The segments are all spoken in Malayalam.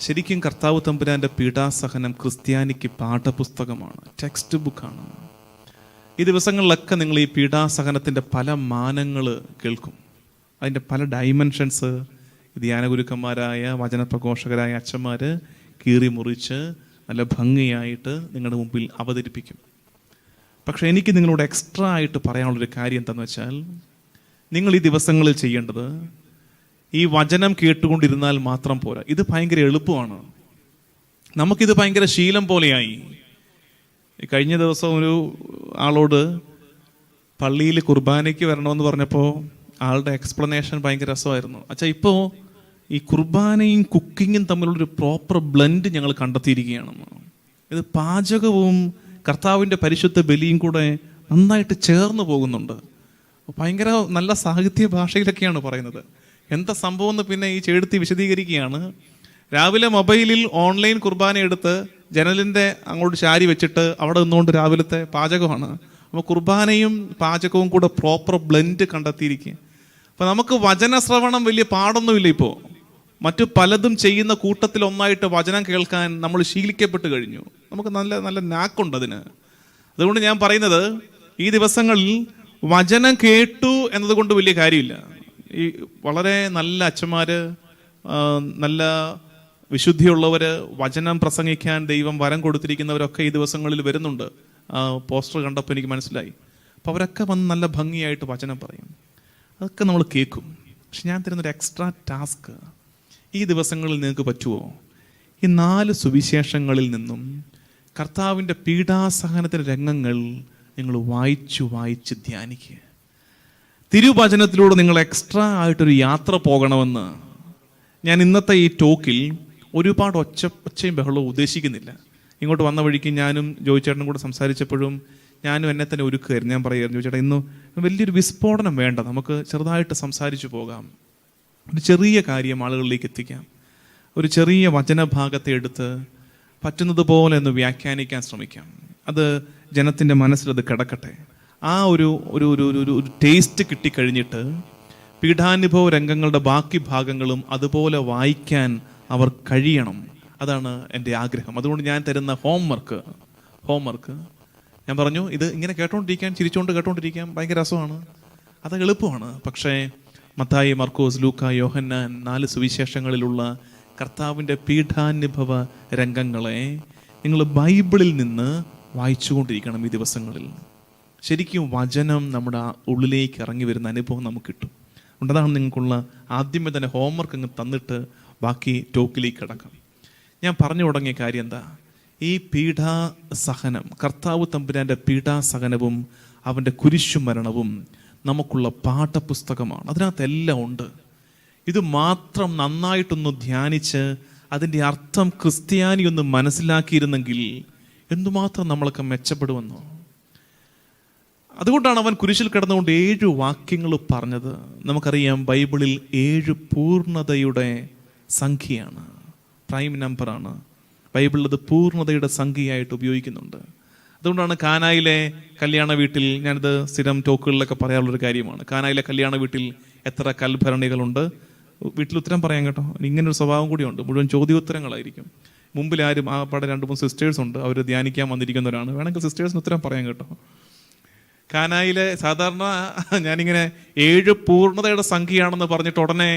ശരിക്കും കർത്താവ് തമ്പുരാൻ്റെ പീഡാസഹനം ക്രിസ്ത്യാനിക്ക് പാഠപുസ്തകമാണ്, ടെക്സ്റ്റ് ബുക്കാണ്. ഈ ദിവസങ്ങളിലൊക്കെ നിങ്ങൾ ഈ പീഡാസഹനത്തിൻ്റെ പല മാനങ്ങൾ കേൾക്കും, അതിൻ്റെ പല ഡൈമെൻഷൻസ് ധ്യാനഗുരുക്കന്മാരായ വചനപ്രഘോഷകരായ അച്ഛന്മാർ കീറി മുറിച്ച് നല്ല ഭംഗിയായിട്ട് നിങ്ങളുടെ മുമ്പിൽ അവതരിപ്പിക്കും. പക്ഷേ എനിക്ക് നിങ്ങളോട് എക്സ്ട്രാ ആയിട്ട് പറയാനുള്ളൊരു കാര്യം എന്താണെന്ന് വെച്ചാൽ, നിങ്ങൾ ഈ ദിവസങ്ങളിൽ ചെയ്യേണ്ടത് ഈ വചനം കേട്ടുകൊണ്ടിരുന്നാൽ മാത്രം പോരാ. ഇത് ഭയങ്കര എളുപ്പമാണ്, നമുക്കിത് ഭയങ്കര ശീലം പോലെയായി. കഴിഞ്ഞ ദിവസം ഒരു ആളോട് പള്ളിയിൽ കുർബാനയ്ക്ക് വരണമെന്ന് പറഞ്ഞപ്പോൾ ആളുടെ എക്സ്പ്ലനേഷൻ ഭയങ്കര രസമായിരുന്നു. അച്ഛാ, ഇപ്പോൾ ഈ കുർബാനയും കുക്കിങ്ങും തമ്മിലുള്ളൊരു പ്രോപ്പർ ബ്ലെൻഡ് ഞങ്ങൾ കണ്ടെത്തിയിരിക്കുകയാണെന്ന്. ഇത് പാചകവും കർത്താവിൻ്റെ പരിശുദ്ധ ബലിയും കൂടെ നന്നായിട്ട് ചേർന്ന് പോകുന്നുണ്ട്. ഭയങ്കര നല്ല സാഹിത്യ ഭാഷയിലൊക്കെയാണ് പറയുന്നത്. എന്താ സംഭവം എന്ന് പിന്നെ ഈ ചേടുത്തി വിശദീകരിക്കുകയാണ്. രാവിലെ മൊബൈലിൽ ഓൺലൈൻ കുർബാന എടുത്ത് ജനലിൻ്റെ അങ്ങോട്ട് ചാരി വെച്ചിട്ട് അവിടെ നിന്നുകൊണ്ട് രാവിലത്തെ പാചകമാണ്. അപ്പോൾ കുർബാനയും പാചകവും കൂടെ പ്രോപ്പർ ബ്ലെൻഡ് കണ്ടെത്തിയിരിക്കുക. അപ്പോൾ നമുക്ക് വചനശ്രവണം വലിയ പാടൊന്നുമില്ല. ഇപ്പോൾ മറ്റു പലതും ചെയ്യുന്ന കൂട്ടത്തിൽ ഒന്നായിട്ട് വചനം കേൾക്കാൻ നമ്മൾ ശീലിക്കപ്പെട്ട് കഴിഞ്ഞു. നമുക്ക് നല്ല നല്ല നാക്കുണ്ട് അതിന്. അതുകൊണ്ട് ഞാൻ പറയുന്നത്, ഈ ദിവസങ്ങളിൽ വചനം കേട്ടു എന്നതുകൊണ്ട് വലിയ കാര്യമില്ല. ഈ വളരെ നല്ല അച്ഛന്മാർ, നല്ല വിശുദ്ധിയുള്ളവർ, വചനം പ്രസംഗിക്കാൻ ദൈവം വരം കൊടുത്തിരിക്കുന്നവരൊക്കെ ഈ ദിവസങ്ങളിൽ വരുന്നുണ്ട്. പോസ്റ്റർ കണ്ടപ്പോൾ എനിക്ക് മനസ്സിലായി. അപ്പോൾ അവരൊക്കെ വന്ന് നല്ല ഭംഗിയായിട്ട് വചനം പറയും, അതൊക്കെ നമ്മൾ കേൾക്കും. പക്ഷെ ഞാൻ തരുന്നൊരു എക്സ്ട്രാ ടാസ്ക്, ഈ ദിവസങ്ങളിൽ നിങ്ങൾക്ക് പറ്റുമോ, ഈ 4 സുവിശേഷങ്ങളിൽ നിന്നും കർത്താവിൻ്റെ പീഡാസഹനത്തിൻ്റെ രംഗങ്ങൾ നിങ്ങൾ വായിച്ച് ധ്യാനിക്കുക. തിരുവചനത്തിലൂടെ നിങ്ങൾ എക്സ്ട്രാ ആയിട്ടൊരു യാത്ര പോകണമെന്ന് ഞാൻ ഇന്നത്തെ ഈ ടോക്കിൽ ഒരുപാട് ഒച്ചയും ബഹളവും ഉദ്ദേശിക്കുന്നില്ല. ഇങ്ങോട്ട് വന്ന വഴിക്ക് ഞാനും ജോയിച്ചേട്ടനും കൂടെ സംസാരിച്ചപ്പോഴും ഞാനും എന്നെ തന്നെ ഒരുക്കുകയായിരുന്നു. ഞാൻ പറയുമായിരുന്നു, ജോയിച്ചേട്ടാ, ഇന്ന് വലിയൊരു വിസ്ഫോടനം വേണ്ട, നമുക്ക് ചെറുതായിട്ട് സംസാരിച്ചു പോകാം, ഒരു ചെറിയ കാര്യം ആളുകളിലേക്ക് എത്തിക്കാം, ഒരു ചെറിയ വചനഭാഗത്തെ എടുത്ത് പറ്റുന്നത് പോലെ ഒന്ന് വ്യാഖ്യാനിക്കാൻ ശ്രമിക്കാം. അത് ജനത്തിൻ്റെ മനസ്സിലത് കിടക്കട്ടെ. ആ ഒരു ഒരു ഒരു ടേസ്റ്റ് കിട്ടിക്കഴിഞ്ഞിട്ട് പീഠാനുഭവ രംഗങ്ങളുടെ ബാക്കി ഭാഗങ്ങളും അതുപോലെ വായിക്കാൻ അവർ കഴിയണം. അതാണ് എൻ്റെ ആഗ്രഹം. അതുകൊണ്ട് ഞാൻ തരുന്ന ഹോംവർക്ക് ഞാൻ പറഞ്ഞു, ഇത് ഇങ്ങനെ കേട്ടോണ്ടിരിക്കാൻ, ചിരിച്ചുകൊണ്ട് കേട്ടോണ്ടിരിക്കാൻ ഭയങ്കര രസമാണ്, അത് എളുപ്പമാണ്. പക്ഷേ മത്തായി, മർക്കോസ്, ലൂക്ക, യോഹന്നാൻ 4 സുവിശേഷങ്ങളിലുള്ള കർത്താവിൻ്റെ പീഠാനുഭവ രംഗങ്ങളെ നിങ്ങൾ ബൈബിളിൽ നിന്ന് വായിച്ചുകൊണ്ടിരിക്കണം ഈ ദിവസങ്ങളിൽ. ശരിക്കും വചനം നമ്മുടെ ഉള്ളിലേക്ക് ഇറങ്ങി വരുന്ന അനുഭവം നമുക്ക് കിട്ടും. അതാണ് നിങ്ങൾക്കുള്ള ആദ്യമേ തന്നെ ഹോംവർക്ക് അങ്ങ് തന്നിട്ട് ബാക്കി ടോക്കിലേക്ക് കിടക്കാം. ഞാൻ പറഞ്ഞു തുടങ്ങിയ കാര്യം എന്താ, ഈ പീഡാസഹനം, കർത്താവ് തമ്പുരാൻ്റെ പീഡാസഹനവും അവൻ്റെ കുരിശുമരണവും നമുക്കുള്ള പാഠപുസ്തകമാണ്. അതിനകത്ത് എല്ലാം ഉണ്ട്. ഇത് മാത്രം നന്നായിട്ടൊന്ന് ധ്യാനിച്ച് അതിൻ്റെ അർത്ഥം ക്രിസ്ത്യാനി ഒന്ന് മനസ്സിലാക്കിയിരുന്നെങ്കിൽ എന്തുമാത്രം നമ്മളൊക്കെ മെച്ചപ്പെടുമെന്നോ. അതുകൊണ്ടാണ് അവൻ കുരിശിൽ കിടന്നുകൊണ്ട് 7 വാക്യങ്ങൾ പറഞ്ഞത്. നമുക്കറിയാം, ബൈബിളിൽ 7 പൂർണ്ണതയുടെ സംഖ്യയാണ്, പ്രൈം നമ്പറാണ്. ബൈബിളിൽ അത് പൂർണ്ണതയുടെ സംഖ്യയായിട്ട് ഉപയോഗിക്കുന്നുണ്ട്. അതുകൊണ്ടാണ് കാനായിലെ കല്യാണ വീട്ടിൽ, ഞാനിത് സ്ഥിരം ടോക്കുകളിലൊക്കെ പറയാനുള്ളൊരു കാര്യമാണ്, കാനായിലെ കല്യാണ വീട്ടിൽ എത്ര കൽഭരണികളുണ്ട്? വീട്ടിൽ ഉത്തരം പറയാൻ കേട്ടോ, ഇങ്ങനൊരു സ്വഭാവം കൂടിയുണ്ട്, മുഴുവൻ ചോദ്യോത്തരങ്ങളായിരിക്കും. മുമ്പിൽ ആരും, ആ പടം 2-3 സിസ്റ്റേഴ്സ് ഉണ്ട്, അവർ ധ്യാനിക്കാൻ വന്നിരിക്കുന്നവരാണ്, വേണമെങ്കിൽ സിസ്റ്റേഴ്സിന് ഉത്തരം പറയാൻ കേട്ടോ. കാനായിലെ സാധാരണ ഞാനിങ്ങനെ 7 പൂർണ്ണതയുടെ സംഖ്യയാണെന്ന് പറഞ്ഞിട്ട് ഉടനെ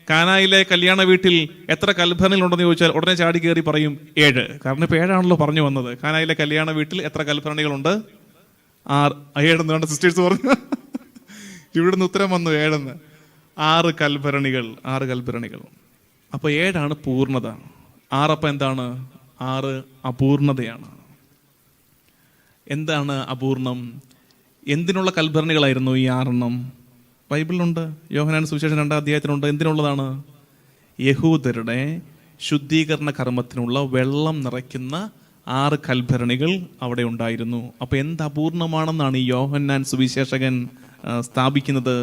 കാനായിലെ കല്യാണ വീട്ടിൽ എത്ര കൽഭരണികളുണ്ടെന്ന് ചോദിച്ചാൽ ഉടനെ ചാടി കയറി പറയും 7. കാരണം ഇപ്പോൾ 7 പറഞ്ഞു വന്നത്. കാനായിലെ കല്യാണ വീട്ടിൽ എത്ര കൽഭരണികളുണ്ട്? 7 വേണ്ട സിസ്റ്റേഴ്സ് പറഞ്ഞു. ഇവിടുന്ന് ഉത്തരം വന്നു 7. 6 കൽഭരണികൾ. അപ്പോൾ 7 പൂർണ്ണത. 6 അപ്പം എന്താണ്? 6 അപൂർണതയാണ്. എന്താണ് അപൂർണം? എന്തിനുള്ള കൽഭരണികളായിരുന്നു ഈ 6? ബൈബിളിലുണ്ട്, യോഹന്നാൻ സുവിശേഷം 2-ാം അധ്യായത്തിലുണ്ട്. എന്തിനുള്ളതാണ്? യഹൂദരുടെ ശുദ്ധീകരണ കർമ്മത്തിനുള്ള വെള്ളം നിറയ്ക്കുന്ന 6 കൽഭരണികൾ അവിടെ ഉണ്ടായിരുന്നു. അപ്പോൾ എന്ത് അപൂർണമാണെന്നാണ് ഈ യോഹന്നാൻ സുവിശേഷകൻ സ്ഥാപിക്കുന്നത്?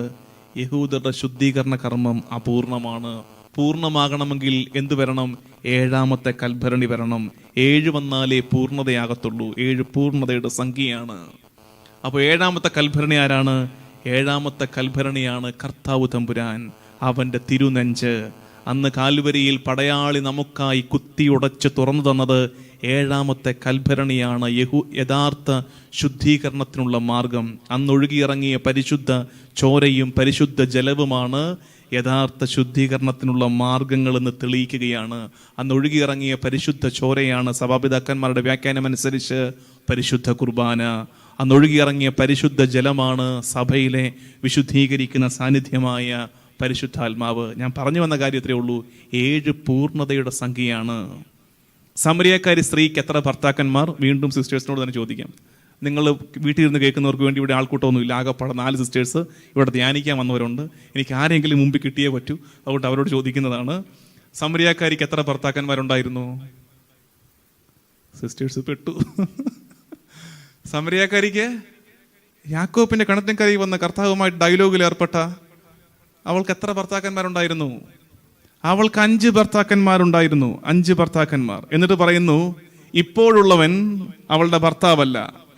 യഹൂദരുടെ ശുദ്ധീകരണ കർമ്മം അപൂർണമാണ്. പൂർണ്ണമാകണമെങ്കിൽ എന്ത് വരണം? 7ാമത്തെ കൽഭരണി വരണം. 7 വന്നാലേ പൂർണ്ണതയാകത്തുള്ളൂ. 7 പൂർണ്ണതയുടെ സംഖ്യയാണ്. അപ്പോൾ 7ാമത്തെ കൽഭരണി ആരാണ്? 7ാമത്തെ കൽഭരണിയാണ് കർത്താവ് തമ്പുരാൻ. അവൻ്റെ തിരുനെഞ്ച്, അന്ന് കാൽവരിയിൽ പടയാളി നമുക്കായി കുത്തിയുടച്ച് തുറന്നു തന്നത് 7ാമത്തെ കൽഭരണിയാണ്, യഥാർത്ഥ ശുദ്ധീകരണത്തിനുള്ള മാർഗം. അന്ന് ഒഴുകിയിറങ്ങിയ പരിശുദ്ധ ചോരയും പരിശുദ്ധ ജലവുമാണ് യഥാർത്ഥ ശുദ്ധീകരണത്തിനുള്ള മാർഗങ്ങൾ എന്ന് തെളിയിക്കുകയാണ്. അന്ന് ഒഴുകിയിറങ്ങിയ പരിശുദ്ധ ചോരയാണ് സഭാപിതാക്കന്മാരുടെ വ്യാഖ്യാനമനുസരിച്ച് പരിശുദ്ധ കുർബാന. അന്ന് ഒഴുകിയിറങ്ങിയ പരിശുദ്ധ ജലമാണ് സഭയിലെ വിശുദ്ധീകരിക്കുന്ന സാന്നിധ്യമായ പരിശുദ്ധാത്മാവ്. ഞാൻ പറഞ്ഞു വന്ന കാര്യത്തിലേ ഉള്ളൂ, 7 പൂർണ്ണതയുടെ സംഖ്യയാണ്. സമരിയക്കാരി സ്ത്രീക്ക് എത്ര ഭർത്താക്കന്മാർ? വീണ്ടും സിസ്റ്റേഴ്സിനോട് തന്നെ ചോദിക്കാം. നിങ്ങൾ വീട്ടിൽ ഇരുന്ന് കേൾക്കുന്നവർക്ക് വേണ്ടി ഇവിടെ ആൾക്കൂട്ടമൊന്നുമില്ല, ആകെപ്പാടെ 4 സിസ്റ്റേഴ്സ് ഇവിടെ ധ്യാനിക്കാൻ വന്നവരുണ്ട്. എനിക്ക് ആരെങ്കിലും മുമ്പിൽ കിട്ടിയേ പറ്റൂ, അതുകൊണ്ട് അവരോട് ചോദിക്കുന്നതാണ്. സമരിയക്കാരിക്ക് എത്ര ഭർത്താക്കന്മാരുണ്ടായിരുന്നു? സിസ്റ്റേഴ്സ് പെട്ടു. സമരിയക്കാരിക്ക് യാക്കോബിന്റെ കിണറ്റിൻകരയിൽ വന്ന കർത്താവുമായിട്ട് ഡയലോഗിൽ ഏർപ്പെട്ട അവൾക്ക് എത്ര ഭർത്താക്കന്മാരുണ്ടായിരുന്നു? അവൾക്ക് 5 ഭർത്താക്കന്മാരുണ്ടായിരുന്നു. 5 ഭർത്താക്കന്മാർ. എന്നിട്ട് പറയുന്നു, ഇപ്പോഴുള്ളവൻ അവളുടെ ഭർത്താവല്ല,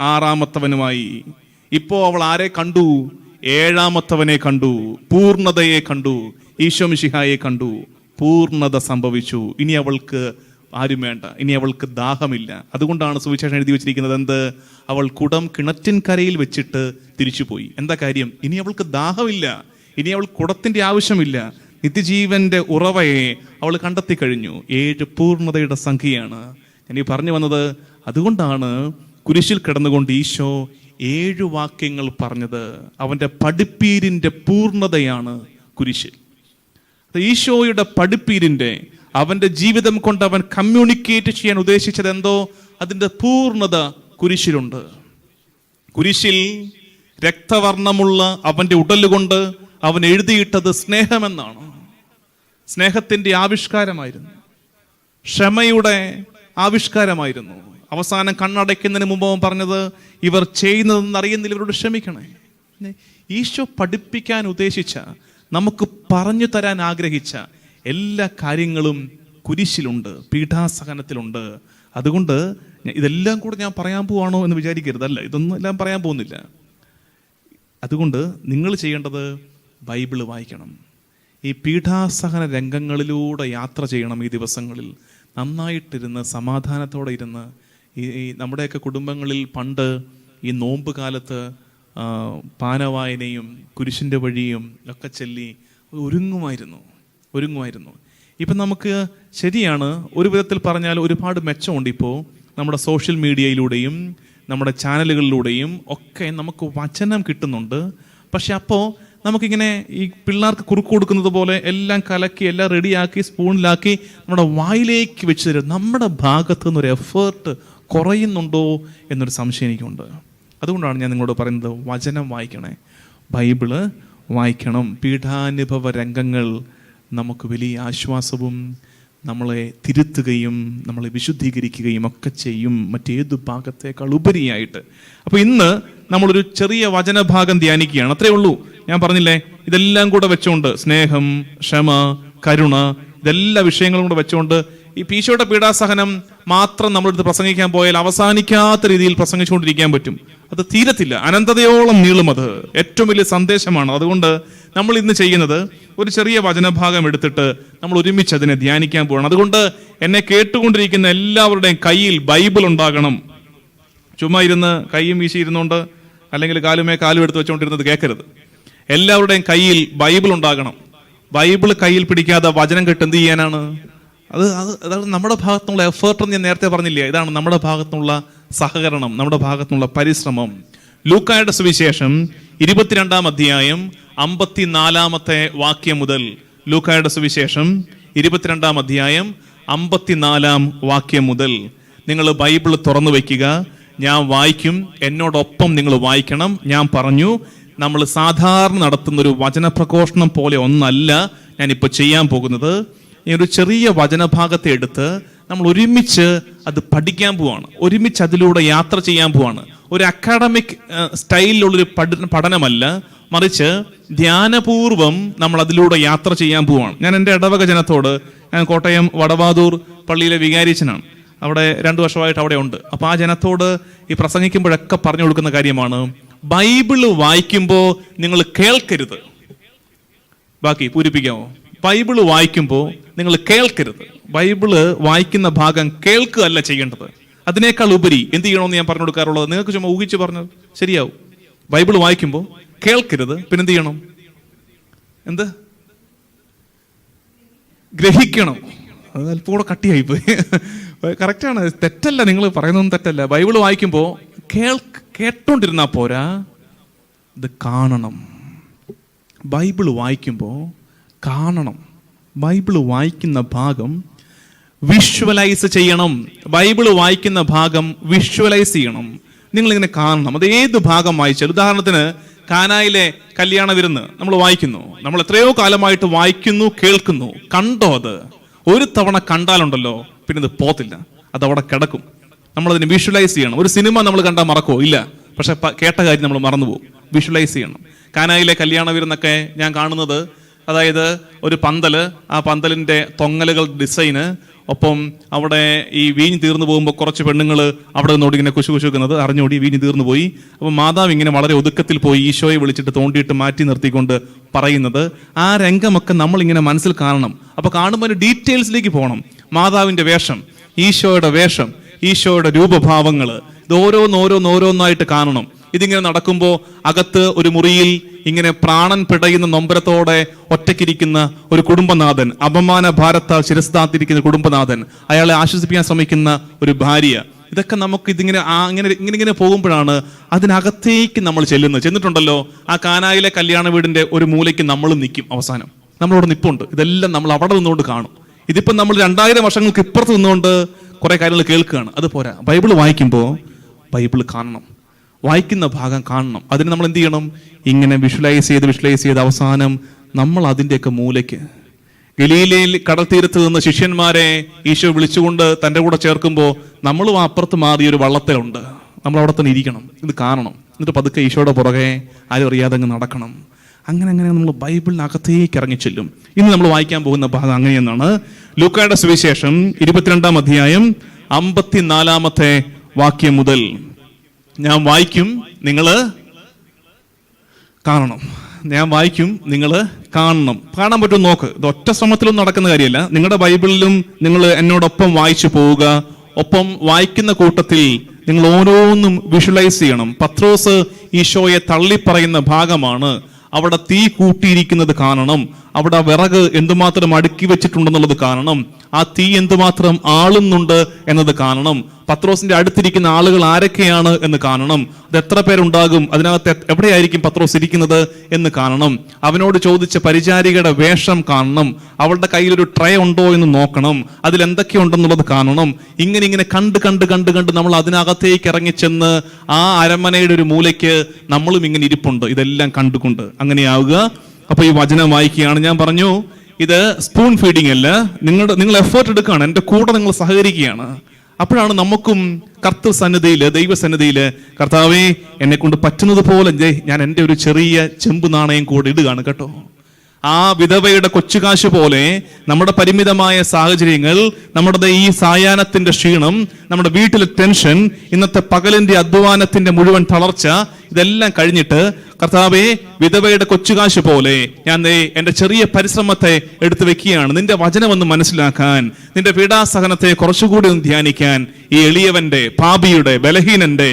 6ാമത്തവനുമായി. ഇപ്പോ അവൾ ആരെ കണ്ടു? 7ാമത്തവനെ കണ്ടു, പൂർണ്ണതയെ കണ്ടു, ഈശോ മിശിഹായെ കണ്ടു. പൂർണ്ണത സംഭവിച്ചു. ഇനി അവൾക്ക് ആരും വേണ്ട, ഇനി അവൾക്ക് ദാഹമില്ല. അതുകൊണ്ടാണ് സുവിശേഷം എഴുതി വെച്ചിരിക്കുന്നത് എന്ത്? അവൾ കുടം കിണറ്റിൻകരയിൽ വെച്ചിട്ട് തിരിച്ചുപോയി. എന്താ കാര്യം? ഇനി അവൾക്ക് ദാഹമില്ല, ഇനി അവൾ കുടത്തിന്റെ ആവശ്യമില്ല. നിത്യജീവന്റെ ഉറവയെ അവൾ കണ്ടെത്തി കഴിഞ്ഞു. 7 പൂർണ്ണതയുടെ സംഖ്യയാണ് ഞാൻ ഈ പറഞ്ഞു വന്നത്. അതുകൊണ്ടാണ് കുരിശിൽ കിടന്നുകൊണ്ട് ഈശോ 7 വാക്യങ്ങൾ പറഞ്ഞത്. അവന്റെ പഠിപ്പീരിന്റെ പൂർണ്ണതയാണ് കുരിശിൽ. ഈശോയുടെ പഠിപ്പീരിന്റെ, അവന്റെ ജീവിതം കൊണ്ട് അവൻ കമ്മ്യൂണിക്കേറ്റ് ചെയ്യാൻ ഉദ്ദേശിച്ചത് എന്തോ, അതിന്റെ പൂർണ്ണത കുരിശിലുണ്ട്. കുരിശിൽ രക്തവർണ്ണമുള്ള അവന്റെ ഉടലുകൊണ്ട് അവൻ എഴുതിയിട്ടത് സ്നേഹമെന്നാണ്. സ്നേഹത്തിന്റെ ആവിഷ്കാരമായിരുന്നു, ക്ഷമയുടെ ആവിഷ്കാരമായിരുന്നു. അവസാനം കണ്ണടയ്ക്കുന്നതിന് മുമ്പ് അവൻ പറഞ്ഞത്, ഇവർ ചെയ്യുന്നതെന്ന് അറിയുന്നില്ല, ഇവരോട് ക്ഷമിക്കണേ. ഈശോ പഠിപ്പിക്കാൻ ഉദ്ദേശിച്ച, നമുക്ക് പറഞ്ഞു തരാൻ ആഗ്രഹിച്ച എല്ലാ കാര്യങ്ങളും കുരിശിലുണ്ട്, പീഠാസഹനത്തിലുണ്ട്. അതുകൊണ്ട് ഇതെല്ലാം കൂടെ ഞാൻ പറയാൻ പോവാണോ എന്ന് വിചാരിക്കരുത്. അല്ല, ഇതൊന്നും എല്ലാം പറയാൻ പോകുന്നില്ല. അതുകൊണ്ട് നിങ്ങൾ ചെയ്യേണ്ടത് ബൈബിള് വായിക്കണം. ഈ പീഠാസഹന രംഗങ്ങളിലൂടെ യാത്ര ചെയ്യണം. ഈ ദിവസങ്ങളിൽ നന്നായിട്ടിരുന്ന് സമാധാനത്തോടെ ഇരുന്ന്, ഈ നമ്മുടെയൊക്കെ കുടുംബങ്ങളിൽ പണ്ട് ഈ നോമ്പ് കാലത്ത് പാനവായനയും കുരിശിൻ്റെ വഴിയും ഒക്കെ ചൊല്ലി ഒരുങ്ങുമായിരുന്നു. ഇപ്പം നമുക്ക് ശരിയാണ്, ഒരു വിധത്തിൽ പറഞ്ഞാൽ ഒരുപാട് മെച്ചമുണ്ട്. ഇപ്പോൾ നമ്മുടെ സോഷ്യൽ മീഡിയയിലൂടെയും നമ്മുടെ ചാനലുകളിലൂടെയും ഒക്കെ നമുക്ക് വചനം കിട്ടുന്നുണ്ട്. പക്ഷെ അപ്പോൾ നമുക്കിങ്ങനെ ഈ പിള്ളേർക്ക് കുറുക്ക് കൊടുക്കുന്നത് പോലെ എല്ലാം കലക്കി, എല്ലാം റെഡിയാക്കി, സ്പൂണിലാക്കി നമ്മുടെ വായിലേക്ക് വെച്ച് തരും. നമ്മുടെ ഭാഗത്തു നിന്നൊരു എഫേർട്ട് കുറയുന്നുണ്ടോ എന്നൊരു സംശയം എനിക്കുണ്ട്. അതുകൊണ്ടാണ് ഞാൻ നിങ്ങളോട് പറയുന്നത്, വചനം വായിക്കണേ, ബൈബിള് വായിക്കണം. പീഠാനുഭവ രംഗങ്ങൾ നമുക്ക് വലിയ ആശ്വാസവും നമ്മളെ തിരുത്തുകയും നമ്മളെ വിശുദ്ധീകരിക്കുകയും ഒക്കെ ചെയ്യും, മറ്റേതു ഭാഗത്തേക്കാൾ ഉപരിയായിട്ട്. അപ്പോൾ ഇന്ന് നമ്മളൊരു ചെറിയ വചനഭാഗം ധ്യാനിക്കുകയാണ്, അത്രേ ഉള്ളൂ. ഞാൻ പറഞ്ഞില്ലേ, ഇതെല്ലാം കൂടെ വെച്ചുകൊണ്ട്, സ്നേഹം, ക്ഷമ, കരുണ, ഇതെല്ലാ വിഷയങ്ങളും കൂടെ വെച്ചുകൊണ്ട് ഈ ഈശോയുടെ പീഡാസഹനം മാത്രം നമ്മളെടുത്ത് പ്രസംഗിക്കാൻ പോയാൽ അവസാനിക്കാത്ത രീതിയിൽ പ്രസംഗിച്ചുകൊണ്ടിരിക്കാൻ പറ്റും. അത് തീരത്തില്ല, അനന്തതയോളം നീളും. അത് ഏറ്റവും വലിയ സന്ദേശമാണ്. അതുകൊണ്ട് നമ്മൾ ഇന്ന് ചെയ്യുന്നത്, ഒരു ചെറിയ വചനഭാഗം എടുത്തിട്ട് നമ്മൾ ഒരുമിച്ച് അതിനെ ധ്യാനിക്കാൻ പോകണം. അതുകൊണ്ട് എന്നെ കേട്ടുകൊണ്ടിരിക്കുന്ന എല്ലാവരുടെയും കയ്യിൽ ബൈബിൾ ഉണ്ടാകണം. ചുമ്മാ ഇരുന്ന് കൈയും വീശി ഇരുന്നുകൊണ്ട്, അല്ലെങ്കിൽ കാലുമേ കാലും എടുത്ത് വെച്ചുകൊണ്ടിരുന്നത് കേൾക്കരുത്. എല്ലാവരുടെയും കയ്യിൽ ബൈബിൾ ഉണ്ടാകണം. ബൈബിൾ കയ്യിൽ പിടിക്കാതെ വചനം കേട്ട് എന്ത് ചെയ്യാനാണ്? അതാണ് നമ്മുടെ ഭാഗത്തുനിന്നുള്ള എഫേർട്ട് എന്ന് ഞാൻ നേരത്തെ പറഞ്ഞില്ലേ. ഇതാണ് നമ്മുടെ ഭാഗത്തുനിന്നുള്ള സഹകരണം, നമ്മുടെ ഭാഗത്തുനിന്നുള്ള പരിശ്രമം. ലൂക്കായുടെ സുവിശേഷം 22-ാം അധ്യായം 54-ാമത്തെ വാക്യം മുതൽ, ലൂക്കായുടെ സുവിശേഷം 22-ാം അധ്യായം 54-ാം വാക്യം മുതൽ നിങ്ങൾ ബൈബിൾ തുറന്നു വയ്ക്കുക. ഞാൻ വായിക്കും, എന്നോടൊപ്പം നിങ്ങൾ വായിക്കണം. ഞാൻ പറഞ്ഞു, നമ്മൾ സാധാരണ നടത്തുന്നൊരു വചനപ്രഘോഷണം പോലെ ഒന്നല്ല ഞാനിപ്പോൾ ചെയ്യാൻ പോകുന്നത്. ഈ ഒരു ചെറിയ വചനഭാഗത്തെ എടുത്ത് നമ്മൾ ഒരുമിച്ച് അത് പഠിക്കാൻ പോവാണ്, ഒരുമിച്ച് അതിലൂടെ യാത്ര ചെയ്യാൻ പോവാണ്. ഒരു അക്കാഡമിക് സ്റ്റൈലിലുള്ളൊരു പഠനമല്ല, മറിച്ച് ധ്യാനപൂർവം നമ്മൾ അതിലൂടെ യാത്ര ചെയ്യാൻ പോവാണ്. ഞാൻ എൻ്റെ ഇടവക ജനത്തോട്, ഞാൻ കോട്ടയം വടവാതൂർ പള്ളിയിലെ വികാരിച്ചനാണ്, അവിടെ 2 വർഷമായിട്ട് അവിടെ ഉണ്ട്. അപ്പോൾ ആ ജനത്തോട് ഈ പ്രസംഗിക്കുമ്പോഴൊക്കെ പറഞ്ഞു കൊടുക്കുന്ന കാര്യമാണ്, ബൈബിള് വായിക്കുമ്പോൾ നിങ്ങൾ കേൾക്കരുത്. ബാക്കി പൂരിപ്പിക്കാമോ? ബൈബിള് വായിക്കുമ്പോൾ നിങ്ങൾ കേൾക്കരുത്. ബൈബിള് വായിക്കുന്ന ഭാഗം കേൾക്കുകയല്ല ചെയ്യേണ്ടത്. അതിനേക്കാൾ ഉപരി എന്ത് ചെയ്യണമെന്ന് ഞാൻ പറഞ്ഞു കൊടുക്കാറുള്ളത്, നിങ്ങൾക്ക് ചുമ്മാ ഊഹിച്ച് പറഞ്ഞത് ശരിയാവും. ബൈബിൾ വായിക്കുമ്പോൾ കേൾക്കരുത്, പിന്നെന്ത് ചെയ്യണം? എന്ത്? ഗ്രഹിക്കണം. അത് അല്പം കൂടെ കട്ടിയായിപ്പോയി. കറക്റ്റാണ്, തെറ്റല്ല, നിങ്ങൾ പറയുന്നതൊന്നും തെറ്റല്ല. ബൈബിൾ വായിക്കുമ്പോൾ കേട്ടോണ്ടിരുന്നാ പോരാ, ഇത് കാണണം. ബൈബിൾ വായിക്കുമ്പോൾ കാണണം. ബൈബിൾ വായിക്കുന്ന ഭാഗം വിഷ്വലൈസ് ചെയ്യണം. ബൈബിൾ വായിക്കുന്ന ഭാഗം വിഷ്വലൈസ് ചെയ്യണം. നിങ്ങളിങ്ങനെ കാണണം. അത് ഏത് ഭാഗം വായിച്ചാൽ, ഉദാഹരണത്തിന് കാനായിലെ കല്യാണ വിരുന്ന് നമ്മൾ വായിക്കുന്നു. നമ്മൾ എത്രയോ കാലമായിട്ട് വായിക്കുന്നു, കേൾക്കുന്നു. കണ്ടോ? അത് ഒരു തവണ കണ്ടാലുണ്ടല്ലോ പിന്നെ ഇത് പോത്തില്ല, അതവിടെ കിടക്കും. നമ്മളതിന് വിഷ്വലൈസ് ചെയ്യണം. ഒരു സിനിമ നമ്മൾ കണ്ടാൽ മറക്കോ? ഇല്ല. പക്ഷെ കേട്ട കാര്യം നമ്മൾ മറന്നുപോകും. വിഷ്വലൈസ് ചെയ്യണം. കാനായിലെ കല്യാണ വിരുന്നൊക്കെ ഞാൻ കാണുന്നത്, അതായത് ഒരു പന്തല്, ആ പന്തലിന്റെ തൊങ്ങലുകൾ ഡിസൈന്, ഒപ്പം അവിടെ ഈ വീഞ്ഞ് തീർന്നു പോകുമ്പോൾ കുറച്ച് പെണ്ണുങ്ങൾ അവിടെ നിന്നോട് ഇങ്ങനെ കുശുകുശുക്കുന്നത് അറിഞ്ഞോടി വീഞ്ഞ് തീർന്നു പോയി. അപ്പം മാതാവ് ഇങ്ങനെ വളരെ ഒതുക്കത്തിൽ പോയി ഈശോയെ വിളിച്ചിട്ട് തോണ്ടിയിട്ട് മാറ്റി നിർത്തിക്കൊണ്ട് പറയുന്നത്, ആ രംഗമൊക്കെ നമ്മളിങ്ങനെ മനസ്സിൽ കാണണം. അപ്പൊ കാണുമ്പോൾ ഡീറ്റെയിൽസിലേക്ക് പോകണം. മാതാവിന്റെ വേഷം, ഈശോയുടെ വേഷം, ഈശോയുടെ രൂപഭാവങ്ങൾ, ഇത് ഓരോന്നോരോന്നായിട്ട് കാണണം. ഇതിങ്ങനെ നടക്കുമ്പോൾ അകത്ത് ഒരു മുറിയിൽ ഇങ്ങനെ പ്രാണൻ പിടയുന്ന നൊമ്പരത്തോടെ ഒറ്റയ്ക്കിരിക്കുന്ന ഒരു കുടുംബനാഥൻ, അപമാന ഭാരത്താൽ ശിരസ്താത്തിരിക്കുന്ന കുടുംബനാഥൻ, അയാളെ ആശ്വസിപ്പിക്കാൻ ശ്രമിക്കുന്ന ഒരു ഭാര്യ. ഇതൊക്കെ നമുക്ക് ഇങ്ങനെ പോകുമ്പോഴാണ് അതിനകത്തേക്ക് നമ്മൾ ചെന്നിട്ടുണ്ടല്ലോ. ആ കാനായിലെ കല്യാണ വീടിന്റെ ഒരു മൂലയ്ക്ക് നമ്മളും നിൽക്കും. അവസാനം നമ്മളവിടെ നിൽപ്പുണ്ട്. ഇതെല്ലാം നമ്മൾ അവിടെ നിന്നുകൊണ്ട് കാണും. ഇതിപ്പം നമ്മൾ 2000 വർഷങ്ങൾക്ക് ഇപ്പുറത്ത് നിന്നുകൊണ്ട് കുറെ കാര്യങ്ങൾ കേൾക്കുകയാണ്. അത് പോരാ. ബൈബിൾ വായിക്കുമ്പോൾ ബൈബിൾ കാണണം. വായിക്കുന്ന ഭാഗം കാണണം. അതിന് നമ്മൾ എന്ത് ചെയ്യണം? ഇങ്ങനെ വിഷ്വലൈസ് ചെയ്ത് അവസാനം നമ്മൾ അതിൻ്റെയൊക്കെ മൂലയ്ക്ക്, ഗലീലയിൽ കടൽ തീരത്ത് നിന്ന് ശിഷ്യന്മാരെ ഈശോ വിളിച്ചുകൊണ്ട് തൻ്റെ കൂടെ ചേർക്കുമ്പോൾ നമ്മളും അപ്പുറത്ത് മാറിയ ഒരു വള്ളത്തിലുണ്ട്. നമ്മൾ അവിടെ തന്നെ ഇരിക്കണം, ഇത് കാണണം. എന്നിട്ട് പതുക്കെ ഈശോയുടെ പുറകെ ആരും അറിയാതെ അങ്ങ് നടക്കണം. അങ്ങനെ നമ്മൾ ബൈബിളിനകത്തേക്ക് ഇറങ്ങിച്ചെല്ലും. ഇന്ന് നമ്മൾ വായിക്കാൻ പോകുന്ന ഭാഗം അങ്ങനെയെന്നാണ്. ലൂക്കായുടെ സുവിശേഷം 22-ാം അധ്യായം 54-ാമത്തെ വാക്യം മുതൽ ഞാൻ വായിക്കും, നിങ്ങൾ കാണണം. ഞാൻ വായിക്കും, നിങ്ങൾ കാണണം. കാണാൻ പറ്റും നോക്ക്. ഇത് ഒറ്റ ശ്രമത്തിലൊന്നും നടക്കുന്ന കാര്യമല്ല. നിങ്ങളുടെ ബൈബിളിലും നിങ്ങൾ എന്നോടൊപ്പം വായിച്ചു പോവുക. ഒപ്പം വായിക്കുന്ന കൂട്ടത്തിൽ നിങ്ങൾ ഓരോന്നും വിഷ്വലൈസ് ചെയ്യണം. പത്രോസ് ഈശോയെ തള്ളിപ്പറയുന്ന ഭാഗമാണ്. അവിടെ തീ കൂട്ടിയിരിക്കുന്നത് കാണണം. അവിടെ വിറക് എന്തുമാത്രം അടുക്കി വെച്ചിട്ടുണ്ടെന്നുള്ളത് കാണണം. ആ തീ എന്തുമാത്രം ആളുന്നുണ്ട് എന്നത് കാണണം. പത്രോസിന്റെ അടുത്തിരിക്കുന്ന ആളുകൾ ആരൊക്കെയാണ് എന്ന് കാണണം. അത് എത്ര പേരുണ്ടാകും, അതിനകത്ത് എവിടെയായിരിക്കും പത്രോസ് ഇരിക്കുന്നത് എന്ന് കാണണം. അവനോട് ചോദിച്ച പരിചാരികയുടെ വേഷം കാണണം. അവളുടെ കയ്യിലൊരു ട്രേ ഉണ്ടോ എന്ന് നോക്കണം. അതിൽ എന്തൊക്കെയുണ്ടെന്നുള്ളത് കാണണം. ഇങ്ങനെ കണ്ട് നമ്മൾ അതിനകത്തേക്ക് ഇറങ്ങിച്ചെന്ന് ആ അരമനയുടെ ഒരു മൂലയ്ക്ക് നമ്മളും ഇങ്ങനെ ഇരിപ്പുണ്ട്. ഇതെല്ലാം കണ്ടുകൊണ്ട് അങ്ങനെയാവുക. അപ്പൊ ഈ വചനം വായിക്കുകയാണ്. ഞാൻ പറഞ്ഞു, ഇത് സ്പൂൺ ഫീഡിങ് അല്ല. നിങ്ങൾ എഫേർട്ട് എടുക്കുകയാണ്, എൻ്റെ കൂടെ നിങ്ങൾ സഹകരിക്കുകയാണ്. അപ്പോഴാണ് നമുക്കും കർത്തൃസന്നിധിയില്, ദൈവസന്നിധിയില്, കർത്താവേ എന്നെ കൊണ്ട് പറ്റുന്നത് പോലെ ഞാൻ എൻ്റെ ഒരു ചെറിയ ചെമ്പ് നാണയം കൂടെ ഇടുകയാണ് കേട്ടോ. ആ വിധവയുടെ കൊച്ചുകാശ് പോലെ നമ്മുടെ പരിമിതമായ സാഹചര്യങ്ങൾ, നമ്മുടെ ഈ സായാഹ്നത്തിന്റെ ക്ഷീണം, നമ്മുടെ വീട്ടിലെ ടെൻഷൻ, ഇന്നത്തെ പകലിന്റെ അധ്വാനത്തിന്റെ മുഴുവൻ തളർച്ച, ഇതെല്ലാം കഴിഞ്ഞിട്ട് കർത്താവേ വിധവയുടെ കൊച്ചുകാശ് പോലെ ഞാൻ എൻ്റെ ചെറിയ പരിശ്രമത്തെ എടുത്തു വെക്കുകയാണ് നിന്റെ വചനമൊന്ന് മനസ്സിലാക്കാൻ, നിന്റെ പീഡാസഹനത്തെ കുറച്ചുകൂടി ഒന്ന് ധ്യാനിക്കാൻ. ഈ എളിയവന്റെ, പാപിയുടെ, ബലഹീനന്റെ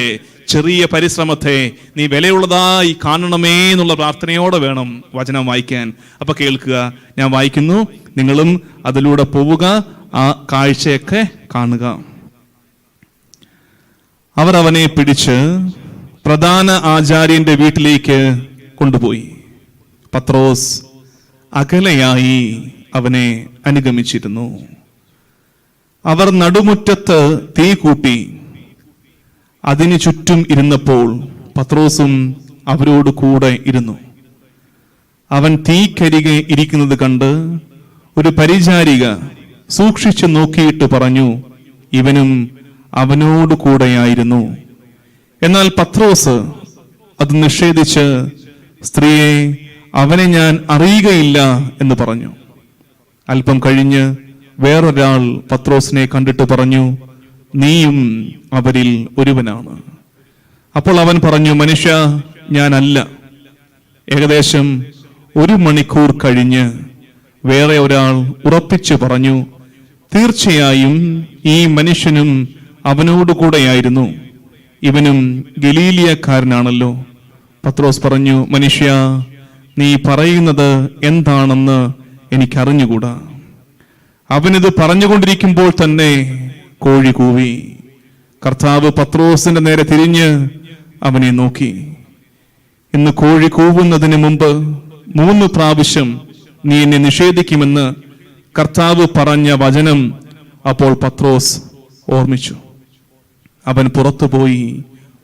ചെറിയ പരിശ്രമത്തെ നീ വിലയുള്ളതായി കാണണമേ എന്നുള്ള പ്രാർത്ഥനയോടെ വേണം വചനം വായിക്കാൻ. അപ്പൊ കേൾക്കുക, ഞാൻ വായിക്കുന്നു, നിങ്ങളും അതിലൂടെ പോവുക, ആ കാഴ്ചയൊക്കെ കാണുക. അവർ അവനെ പിടിച്ച് പ്രധാന ആചാര്യന്റെ വീട്ടിലേക്ക് കൊണ്ടുപോയി. പത്രോസ് അകലെയായി അവനെ അനുഗമിച്ചിരുന്നു. അവർ നടുമുറ്റത്ത് തീ കൂട്ടി അതിന് ചുറ്റും ഇരുന്നപ്പോൾ പത്രോസും അവരോട് കൂടെ ഇരുന്നു. അവൻ തീക്കരികെ ഇരിക്കുന്നത് കണ്ട് ഒരു പരിചാരിക സൂക്ഷിച്ചു നോക്കിയിട്ട് പറഞ്ഞു, ഇവനും അവനോട് കൂടെയായിരുന്നു. എന്നാൽ പത്രോസ് അത് നിഷേധിച്ച്, സ്ത്രീയെ, അവനെ ഞാൻ അറിയുകയില്ല എന്ന് പറഞ്ഞു. അല്പം കഴിഞ്ഞ് വേറൊരാൾ പത്രോസിനെ കണ്ടിട്ട് പറഞ്ഞു, നീയും അവരിൽ ഒരുവനാണ്. അപ്പോൾ അവൻ പറഞ്ഞു, മനുഷ്യ, ഞാനല്ല. ഏകദേശം 1 മണിക്കൂർ കഴിഞ്ഞ് വേറെ ഒരാൾ ഉറപ്പിച്ചു പറഞ്ഞു, തീർച്ചയായും ഈ മനുഷ്യനും അവനോടുകൂടെയായിരുന്നു, ഇവനും ഗലീലിയക്കാരനാണല്ലോ. പത്രോസ് പറഞ്ഞു, മനുഷ്യ, നീ പറയുന്നത് എന്താണെന്ന് എനിക്കറിഞ്ഞുകൂടാ. അവനിത് പറഞ്ഞുകൊണ്ടിരിക്കുമ്പോൾ തന്നെ കോഴി കൂവി. കർത്താവ് പത്രോസിന്റെ നേരെ തിരിഞ്ഞ് അവനെ നോക്കി. ഇന്ന് കോഴി കൂവുന്നതിന് മുമ്പ് 3 പ്രാവശ്യം നീ എന്നെ നിഷേധിക്കുമെന്ന് കർത്താവ് പറഞ്ഞ വചനം അപ്പോൾ പത്രോസ് ഓർമ്മിച്ചു. അവൻ പുറത്തുപോയി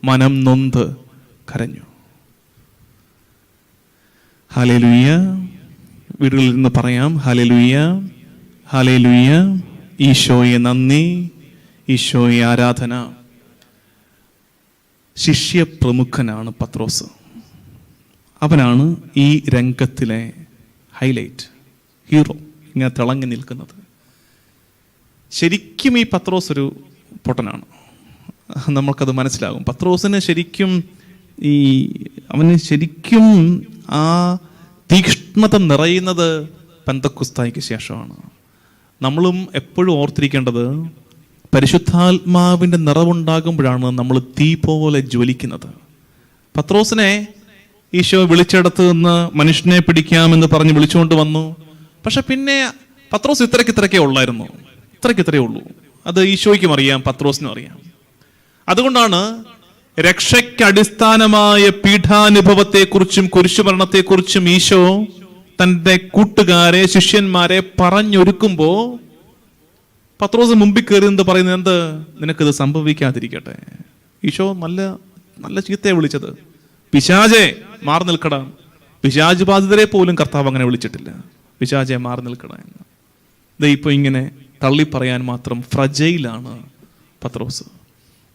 മനം നൊന്ത് കരഞ്ഞു. ഹല്ലേലൂയ. വീടുകളിൽ നിന്ന് പറയാം, ഹല്ലേലൂയ, ഹല്ലേലൂയ. ഈശോയെ നന്ദി, ഈശോയെ ആരാധന. ശിഷ്യപ്രമുഖനാണ് പത്രോസ്. അവനാണ് ഈ രംഗത്തിലെ ഹൈലൈറ്റ്, ഹീറോ, ഇങ്ങനെ തിളങ്ങി നിൽക്കുന്നത്. ശരിക്കും ഈ പത്രോസ് ഒരു പൊട്ടനാണ്, നമ്മൾക്കത് മനസ്സിലാകും. പത്രോസിന് ശരിക്കും അവന് ശരിക്കും ആ തീക്ഷ്ണത നിറയുന്നത് പെന്തക്കോസ്തായ്ക്ക് ശേഷമാണ്. നമ്മളും എപ്പോഴും ഓർത്തിരിക്കേണ്ടത്, പരിശുദ്ധാത്മാവിൻ്റെ നിറവുണ്ടാകുമ്പോഴാണ് നമ്മൾ തീ പോലെ ജ്വലിക്കുന്നത്. പത്രോസിനെ ഈശോ വിളിച്ചെടുത്ത് നിന്ന് മനുഷ്യനെ പിടിക്കാമെന്ന് പറഞ്ഞ് വിളിച്ചുകൊണ്ട് വന്നു. പക്ഷെ പിന്നെ പത്രോസ് ഇത്രയ്ക്കേ ഉള്ളായിരുന്നു, ഇത്രയേ ഉള്ളൂ. അത് ഈശോയ്ക്കും അറിയാം, പത്രോസിനും അറിയാം. അതുകൊണ്ടാണ് രക്ഷയ്ക്ക് അടിസ്ഥാനമായ പീഠാനുഭവത്തെക്കുറിച്ചും കുരിശുമരണത്തെക്കുറിച്ചും ഈശോ തൻ്റെ കൂട്ടുകാരെ, ശിഷ്യന്മാരെ പറഞ്ഞൊരുക്കുമ്പോ പത്രോസ് മുമ്പിൽ കയറി എന്ന് പറയുന്നത്, എന്ത്, നിനക്കിത് സംഭവിക്കാതിരിക്കട്ടെ. ഈശോ നല്ല നല്ല ചീത്തയെ വിളിച്ചത്. പിശാചെ മാറി നിൽക്കട. പിശാച് ബാധിതരെ പോലും കർത്താവ് അങ്ങനെ വിളിച്ചിട്ടില്ല, പിശാചെ മാറി നിൽക്കട എന്ന്. ഇത് ഇപ്പൊ ഇങ്ങനെ തള്ളി പറയാൻ മാത്രം ഫ്രജയിലാണ് പത്രോസ്.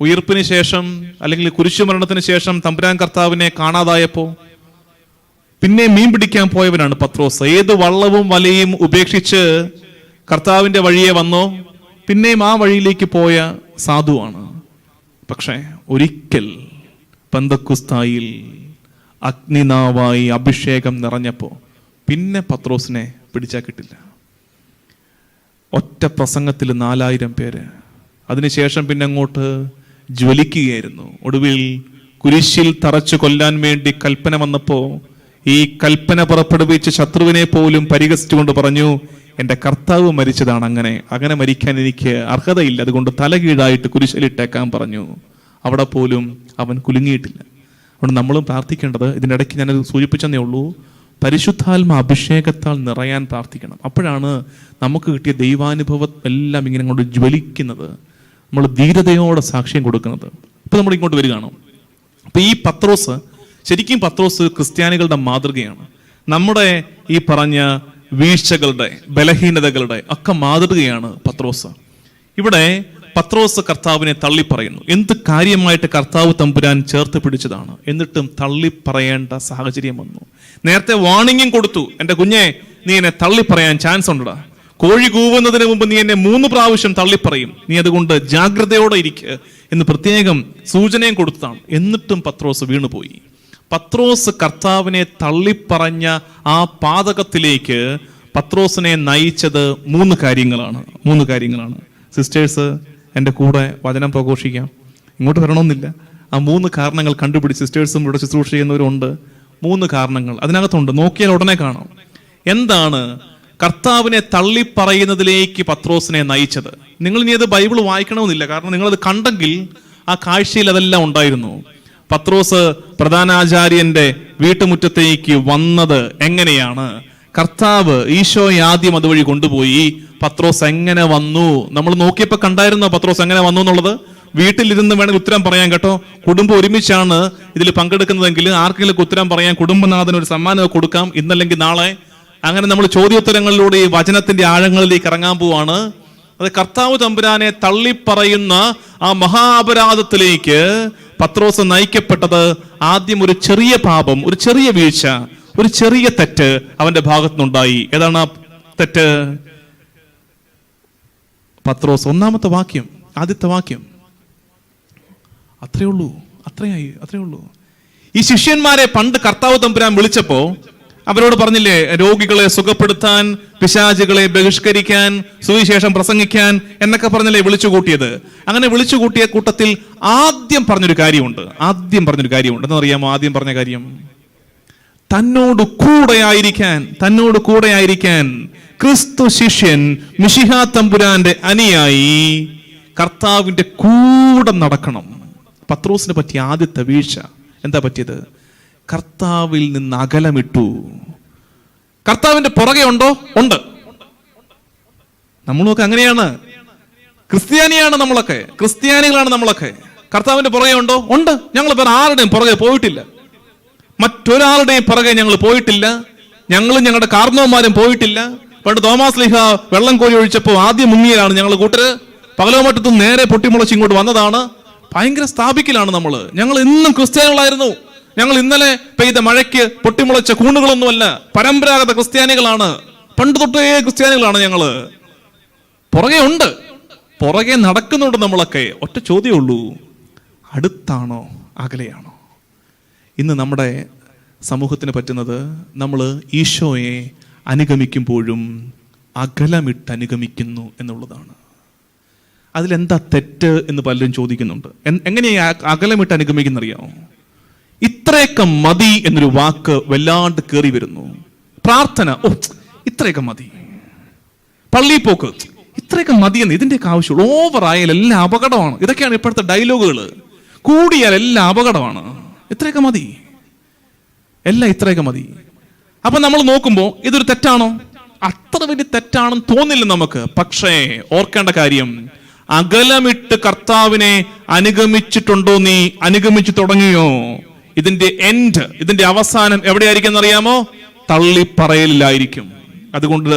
ഉയർപ്പിന് ശേഷം അല്ലെങ്കിൽ കുരിശുമരണത്തിന് ശേഷം തമ്പുരാൻ കർത്താവിനെ കാണാതായപ്പോ പിന്നെ മീൻ പിടിക്കാൻ പോയവനാണ് പത്രോസ്. ഏത് വള്ളവും വലയും ഉപേക്ഷിച്ച് കർത്താവിന്റെ വഴിയെ വന്നോ പിന്നെയും ആ വഴിയിലേക്ക് പോയ സാധുവാണ്. പക്ഷെ ഒരിക്കൽ പെന്തക്കോസ്തായിൽ അഗ്നിനാവായി അഭിഷേകം നിറഞ്ഞപ്പോ പിന്നെ പത്രോസിനെ പിടിച്ചാൽ കിട്ടില്ല. ഒറ്റ പ്രസംഗത്തിൽ 4000 പേര്. അതിനുശേഷം പിന്നെ അങ്ങോട്ട് ജ്വലിക്കുകയായിരുന്നു. ഒടുവിൽ കുരിശിൽ തറച്ചു കൊല്ലാൻ വേണ്ടി കൽപ്പന വന്നപ്പോ ഈ കൽപ്പന പുറപ്പെടുവിച്ച് ശത്രുവിനെ പോലും പരിഹസിച്ചുകൊണ്ട് പറഞ്ഞു, എൻ്റെ കർത്താവ് മരിച്ചതാണ്, അങ്ങനെ മരിക്കാൻ എനിക്ക് അർഹതയില്ല, അതുകൊണ്ട് തലകീഴായിട്ട് കുരിശിലിട്ടേക്കാൻ പറഞ്ഞു. അവിടെ പോലും അവൻ കുലുങ്ങിയിട്ടില്ല. അതുകൊണ്ട് നമ്മളും പ്രാർത്ഥിക്കേണ്ടത്, ഇതിനിടയ്ക്ക് ഞാനത് സൂചിപ്പിച്ചെന്നേ ഉള്ളൂ, പരിശുദ്ധാത്മ അഭിഷേകത്താൽ നിറയാൻ പ്രാർത്ഥിക്കണം. അപ്പോഴാണ് നമുക്ക് കിട്ടിയ ദൈവാനുഭവം എല്ലാം ഇങ്ങനെ അങ്ങോട്ട് ജ്വലിക്കുന്നത്, നമ്മൾ ധീരതയോടെ സാക്ഷ്യം കൊടുക്കുന്നത്. ഇപ്പൊ നമ്മൾ ഇങ്ങോട്ട് വരികയാണ്. അപ്പൊ ഈ പത്രോസ്, ശരിക്കും പത്രോസ് ക്രിസ്ത്യാനികളുടെ മാതൃകയാണ്. നമ്മുടെ ഈ പറഞ്ഞ വീഴ്ചകളുടെ, ബലഹീനതകളുടെ ഒക്കെ മാതൃകയാണ് പത്രോസ്. ഇവിടെ പത്രോസ് കർത്താവിനെ തള്ളിപ്പറയുന്നു. എന്ത് കാര്യമായിട്ട് കർത്താവ് തമ്പുരാൻ ചേർത്ത് പിടിച്ചതാണ്, എന്നിട്ടും തള്ളിപ്പറയേണ്ട സാഹചര്യം വന്നു. നേരത്തെ വാർണിംഗും കൊടുത്തു, എൻ്റെ കുഞ്ഞെ, നീ എന്നെ തള്ളിപ്പറയാൻ ചാൻസ് ഉണ്ടടാ, കോഴി കൂവുന്നതിന് മുമ്പ് നീ എന്നെ 3 പ്രാവശ്യം തള്ളിപ്പറയും, നീ അതുകൊണ്ട് ജാഗ്രതയോടെ ഇരിക്കുക എന്ന് പ്രത്യേകം സൂചനയും കൊടുത്തതാണ്. എന്നിട്ടും പത്രോസ് വീണുപോയി. പത്രോസ് കർത്താവിനെ തള്ളിപ്പറഞ്ഞ ആ പാതകത്തിലേക്ക് പത്രോസിനെ നയിച്ചത് 3 കാര്യങ്ങളാണ്. സിസ്റ്റേഴ്സ് എൻ്റെ കൂടെ വചനം പ്രഘോഷിക്കാം, ഇങ്ങോട്ട് വരണമെന്നില്ല. ആ 3 കാരണങ്ങൾ കണ്ടുപിടിച്ച് സിസ്റ്റേഴ്സും ഇവിടെ ശുശ്രൂഷ ചെയ്യുന്നവരുണ്ട്. 3 കാരണങ്ങൾ അതിനകത്തുണ്ട്, നോക്കിയാൽ ഉടനെ കാണാം. എന്താണ് കർത്താവിനെ തള്ളിപ്പറയുന്നതിലേക്ക് പത്രോസിനെ നയിച്ചത്? നിങ്ങൾ ഇനി അത് ബൈബിൾ വായിക്കണമെന്നില്ല, കാരണം നിങ്ങളത് കണ്ടെങ്കിൽ ആ കാഴ്ചയിൽ അതെല്ലാം ഉണ്ടായിരുന്നു. പത്രോസ് പ്രധാനാചാര്യന്റെ വീട്ടുമുറ്റത്തേക്ക് വന്നത് എങ്ങനെയാണ്? കർത്താവ് ഈശോയെ ആദ്യം അതുവഴി കൊണ്ടുപോയി. പത്രോസ് എങ്ങനെ വന്നു? നമ്മൾ നോക്കിയപ്പോ കണ്ടായിരുന്നോ പത്രോസ് എങ്ങനെ വന്നു എന്നുള്ളത്? വീട്ടിലിരുന്ന് വേണമെങ്കിൽ ഉത്തരം പറയാൻ കേട്ടോ. കുടുംബം ഒരുമിച്ചാണ് ഇതിൽ പങ്കെടുക്കുന്നതെങ്കിൽ ആർക്കെങ്കിലും ഉത്തരം പറയാൻ കുടുംബനാഥന് ഒരു സമ്മാനം കൊടുക്കാം, ഇന്നല്ലെങ്കിൽ നാളെ. അങ്ങനെ നമ്മൾ ചോദ്യോത്തരങ്ങളിലൂടെ ഈ വചനത്തിന്റെ ആഴങ്ങളിലേക്ക് ഇറങ്ങാൻ പോവാണ്. അത് കർത്താവ് തമ്പുരാനെ തള്ളിപ്പറയുന്ന ആ മഹാപരാധത്തിലേക്ക് പത്രോസ് നയിക്കപ്പെട്ടത് ആദ്യം ഒരു ചെറിയ പാപം, ഒരു ചെറിയ വീഴ്ച, ഒരു ചെറിയ തെറ്റ് അവന്റെ ഭാഗത്തുനിന്നുണ്ടായി. ഏതാണ് ആ തെറ്റ്? പത്രോസ് ഒന്നാമത്തെ വാക്യം, ആദ്യത്തെ വാക്യം, അത്രേ ഉള്ളൂ. ഈ ശിഷ്യന്മാരെ പണ്ട് കർത്താവ് തമ്പുരാൻ വിളിച്ചപ്പോ അവരോട് പറഞ്ഞില്ലേ, രോഗികളെ സുഖപ്പെടുത്താൻ, പിശാചുകളെ ബഹിഷ്കരിക്കാൻ, സുവിശേഷം പ്രസംഗിക്കാൻ എന്നൊക്കെ പറഞ്ഞില്ലേ വിളിച്ചുകൂട്ടിയത്. അങ്ങനെ വിളിച്ചുകൂട്ടിയ കൂട്ടത്തിൽ ആദ്യം പറഞ്ഞൊരു കാര്യമുണ്ട്. എന്നറിയാമോ ആദ്യം പറഞ്ഞ കാര്യം? തന്നോട് കൂടെയായിരിക്കാൻ ക്രിസ്തു ശിഷ്യൻ മിശിഹാ തമ്പുരാന്റെ അനുയായി കർത്താവിന്റെ കൂടെ നടക്കണം. പത്രോസിന് പറ്റിയ ആദ്യത്തെ വീഴ്ച എന്താ പറ്റിയത്? കർത്താവിൽ നിന്ന് അകലമിട്ടു. കർത്താവിന്റെ പുറകെ ഉണ്ടോ? ഉണ്ട്. നമ്മളൊക്കെ അങ്ങനെയാണ്. ക്രിസ്ത്യാനികളാണ് നമ്മളൊക്കെ. കർത്താവിന്റെ പുറകെ ഉണ്ടോ? ഉണ്ട്. ഞങ്ങൾ വേറെ ആരുടെയും പുറകെ പോയിട്ടില്ല. മറ്റൊരാളുടെയും പുറകെ ഞങ്ങൾ പോയിട്ടില്ല. ഞങ്ങളും ഞങ്ങളുടെ കാർന്നവന്മാരും പോയിട്ടില്ല. പണ്ട് തോമാസ് ലീഹ വെള്ളം കോരി ഒഴിച്ചപ്പോൾ ആദ്യം മുങ്ങിയതാണ് ഞങ്ങൾ കൂട്ടര്. പകലോമറ്റത്തും നേരെ പൊട്ടിമുളച്ച് ഇങ്ങോട്ട് വന്നതാണ്. ഭയങ്കര സ്ഥാപിക്കലാണ് ഞങ്ങൾ എന്നും ക്രിസ്ത്യാനികളായിരുന്നു. ഞങ്ങൾ ഇന്നലെ പെയ്ത മഴയ്ക്ക് പൊട്ടിമുളച്ച കൂണുകളൊന്നുമല്ല. പരമ്പരാഗത ക്രിസ്ത്യാനികളാണ്. പണ്ട് തൊട്ടേ ക്രിസ്ത്യാനികളാണ് ഞങ്ങള്. പുറകെ നടക്കുന്നുണ്ട് നമ്മളൊക്കെ. ഒറ്റ ചോദ്യമേ ഉള്ളൂ, അടുത്താണോ അകലെയാണോ? ഇന്ന് നമ്മുടെ സമൂഹത്തിന് പറ്റുന്നത്, നമ്മൾ ഈശോയെ അനുഗമിക്കുമ്പോഴും അകലമിട്ട് അനുഗമിക്കുന്നു എന്നുള്ളതാണ്. അതിലെന്താ തെറ്റ് എന്ന് പലരും ചോദിക്കുന്നുണ്ട്. എങ്ങനെയാ അകലമിട്ട് അനുഗമിക്കുന്നറിയാമോ? ഇത്രയൊക്കെ മതി എന്നൊരു വാക്ക് വല്ലാണ്ട് കയറി വരുന്നു. പ്രാർത്ഥന, ഇത്രയൊക്കെ മതി. പള്ളിപ്പോക്ക്, ഇത്രയൊക്കെ മതി എന്ന്. ഇതിന്റെയൊക്കെ ആവശ്യമുള്ളൂ. ഓവറായാൽ എല്ലാം അപകടമാണ്. ഇതൊക്കെയാണ് ഇപ്പോഴത്തെ ഡയലോഗുകൾ. കൂടിയാൽ എല്ലാം അപകടമാണ്. ഇത്രയൊക്കെ മതി, എല്ലാം ഇത്രയൊക്കെ മതി. അപ്പൊ നമ്മൾ നോക്കുമ്പോൾ ഇതൊരു തെറ്റാണോ? അത്ര വലിയ തെറ്റാണെന്ന് തോന്നില്ല നമുക്ക്. പക്ഷേ ഓർക്കേണ്ട കാര്യം, അകലമിട്ട് കർത്താവിനെ അനുഗമിച്ചിട്ടുണ്ടോ? നീ അനുഗമിച്ചു തുടങ്ങിയോ? ഇതിന്റെ അവസാനം എവിടെയായിരിക്കും എന്നറിയാമോ? തള്ളിപ്പറയലിലായിരിക്കും. അതുകൊണ്ട്